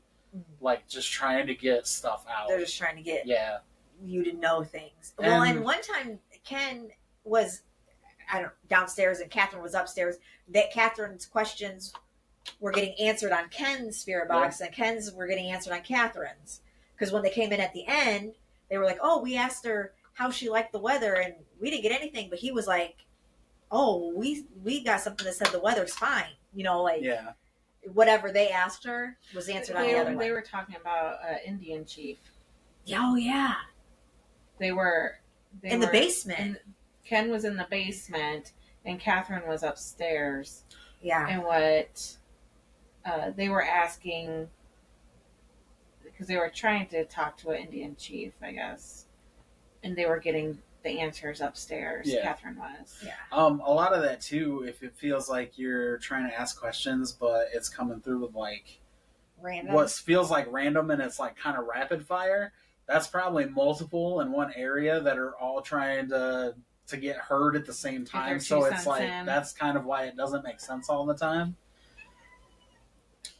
like just trying to get stuff out.
They're just trying to get
Yeah.
you to know things. Well,
And-
and one time Ken was downstairs and Catherine was upstairs. That Catherine's questions were getting answered on Ken's spirit box, and Ken's were getting answered on Catherine's. Because when they came in at the end, they were like, "Oh, we asked her how she liked the weather, and we didn't get anything." But he was like, "Oh, we got something that said the weather's fine." Like
Yeah.
whatever they asked her was answered on the other
They
one.
were talking about Indian chief.
Oh yeah,
They were
in the basement.
Ken was in the basement, and Catherine was upstairs.
Yeah,
And what they were asking, because they were trying to talk to an Indian chief, I guess, and they were getting the answers upstairs.
Yeah.
Catherine was.
yeah.
A lot of that too, if it feels like you're trying to ask questions, but it's coming through with like
Random.
what feels like random and it's like kind of rapid fire, that's probably multiple in one area that are all trying to get heard at the same time.
their
So
two
it's
cents
like
in.
that's kind of why it doesn't make sense all the time.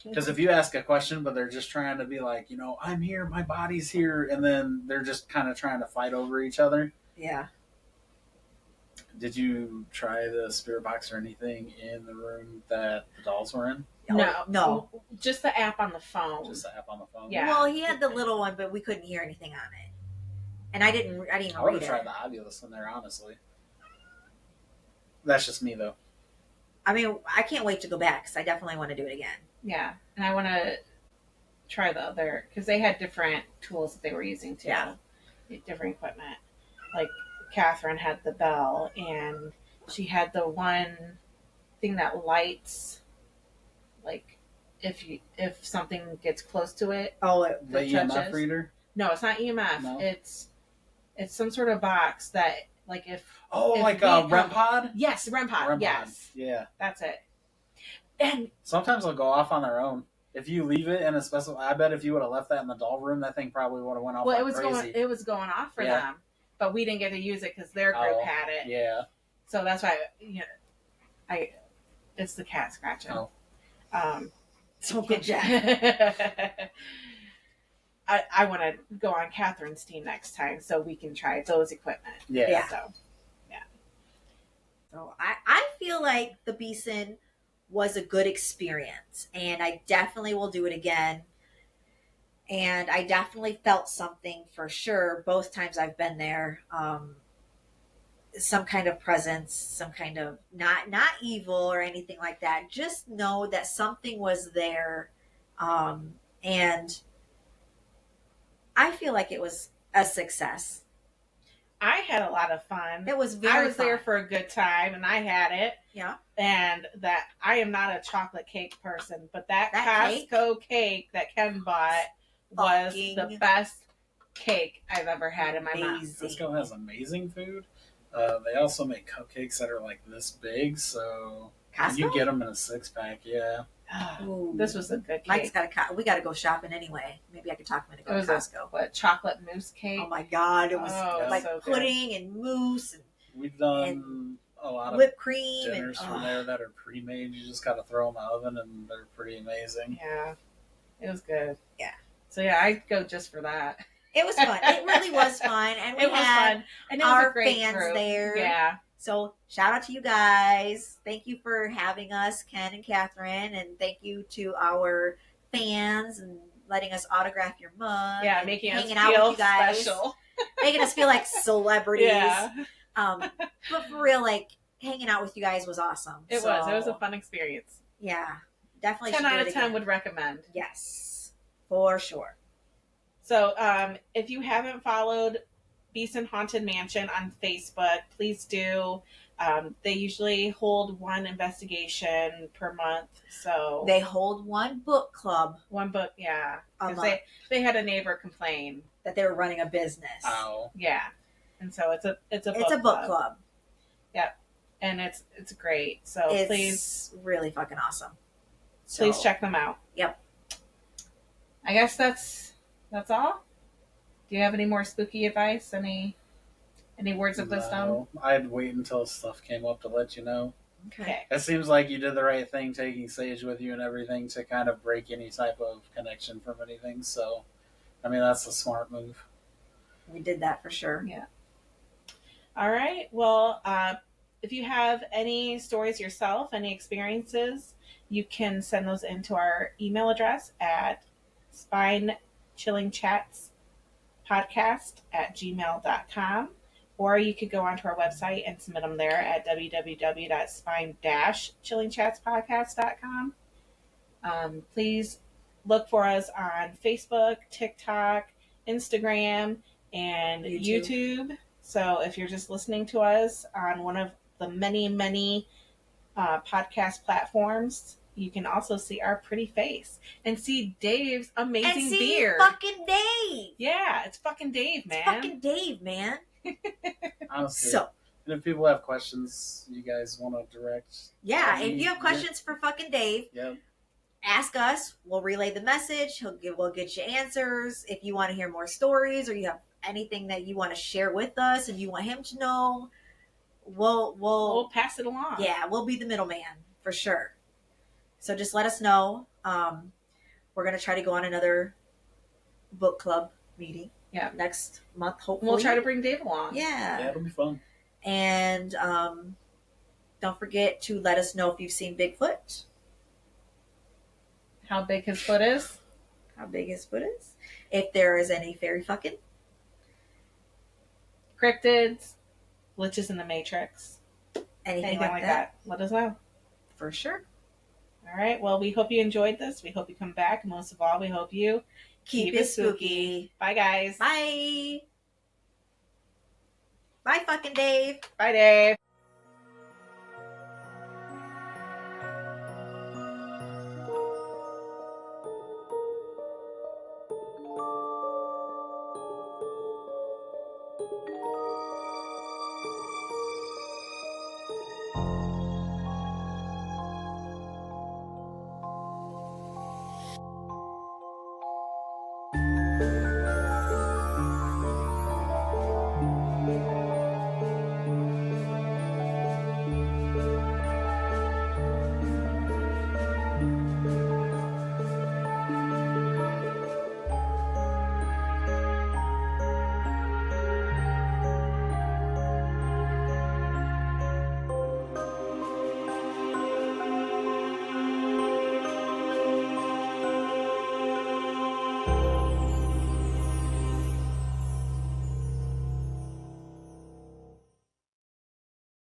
Because if you ask a question, but they're just trying to be like, I'm here, my body's here, and then they're just kind of trying to fight over each other.
Yeah.
Did you try the spirit box or anything in the room that the dolls were in?
No.
Just the app on the phone.
Just the app on the phone?
Yeah.
Well, he had the little one, but we couldn't hear anything on it, and I didn't even
I would
read
have
it.
tried the Oculus in there, honestly. That's just me, though.
I mean, I can't wait to go back because I definitely want to do it again.
Yeah, and I want to try the other, because they had different tools that they were using too.
Yeah.
Different equipment. Like Catherine had the bell, and she had the one thing that lights, like if something gets close to it.
Oh,
The EMF reader?
No, it's not EMF.
No?
It's some sort of box that, like, if
Oh,
If
like
we
a
come-
REM pod?
yes, REM pod.
REM pod.
Yes,
Yeah.
that's it. And
Sometimes they'll go off on their own. If you leave it in a special, I bet if you would have left that in the doll room, that thing probably would have went off
well,
like crazy.
it was going off for
Yeah.
them, but we didn't get to use it because their group
Oh,
had it.
Yeah.
So that's why it's the cat scratching.
Oh.
so good job.
I want to go on Catherine's team next time so we can try those equipment.
Yeah.
Yeah.
So
So I feel like the Beeson was a good experience, and I definitely will do it again. And I definitely felt something for sure both times I've been there. some kind of presence, some kind of not evil or anything like that. Just know that something was there, and I feel like it was a success.
I had a lot of fun.
It was very
I was there
fun.
for a good time, and I had it.
Yeah.
And that I am not a chocolate cake person, but that
That
Costco cake that Ken bought was
Fucking
the best cake I've ever had in my mouth.
amazing.
Costco has amazing food. They also make cupcakes that are like this big, so
Costco?
you get them in a 6-pack. Yeah.
Ooh, this was a good cake.
Mike's got we got to go shopping anyway. Maybe I could talk him into
It
going
was
to Costco.
what, chocolate mousse cake?
Oh my god, it was like
so
pudding and mousse and
We've done a lot of
whipped cream
dinners
and
from there that are pre-made. You just got to throw them in the oven, and they're pretty amazing.
Yeah, it was good.
Yeah.
So yeah, I'd go just for that.
It was fun. It really was fun, and we
It was
had
fun, and it was
our
a great
fans
group.
there.
Yeah.
So shout out to you guys. Thank you for having us, Ken and Catherine, and thank you to our fans and letting us autograph your mug.
Yeah,
and
making us
hanging out with
feel
you guys,
special.
making us feel like celebrities.
Yeah.
But for real, like hanging out with you guys was awesome.
It was a fun experience.
Yeah, definitely.
10
should do
out
it
of 10
again.
would recommend.
Yes, for sure.
So if you haven't followed Beeson Haunted Mansion on Facebook, please do. They usually hold one investigation per month. So
They hold one book club
one book, yeah.
a
'Cause
month
they had a neighbor complain.
that they were running a business.
Ow.
Yeah. And so it's a
It's a book club.
Yep. And it's great. So
It's
please
really fucking awesome.
please
So,
check them out.
Yep.
I guess that's all. Do you have any more spooky advice? Any words of wisdom?
No, I'd wait until stuff came up to let you know.
Okay.
It seems like you did the right thing taking Sage with you and everything to kind of break any type of connection from anything. So, I mean, that's a smart move.
We did that for sure.
Yeah. All right. Well, if you have any stories yourself, any experiences, you can send those into our email address at spinechillingchatspodcast@gmail.com. Or you could go onto our website and submit them there at www.spine-chillingchatspodcast.com. Please look for us on Facebook, TikTok, Instagram, and YouTube. So if you're just listening to us on one of the many, many podcast platforms, you can also see our pretty face and see Dave's amazing
And see
beard.
fucking Dave.
Yeah, it's fucking Dave, man.
It's fucking Dave, man.
Honestly.
So,
And if people have questions you guys want to direct.
yeah, if you have questions for fucking Dave,
Yep.
ask us. We'll relay the message. We'll get you answers. If you want to hear more stories or you have anything that you want to share with us and you want him to know, we'll
pass it along.
Yeah, we'll be the middleman for sure. So just let us know. We're going to try to go on another book club meeting.
Yeah.
Next month, hopefully.
We'll try to bring Dave along.
Yeah.
Yeah, it'll be fun.
And don't forget to let us know if you've seen Bigfoot.
How big his foot is.
How big his foot is. If there is any fairy fucking.
Cryptids. Glitches in the Matrix.
Anything like that.
Let us know.
For sure.
All right. Well, we hope you enjoyed this. We hope you come back. And most of all, we hope you
Keep it spooky.
Bye, guys.
Bye. Bye, fucking Dave.
Bye, Dave.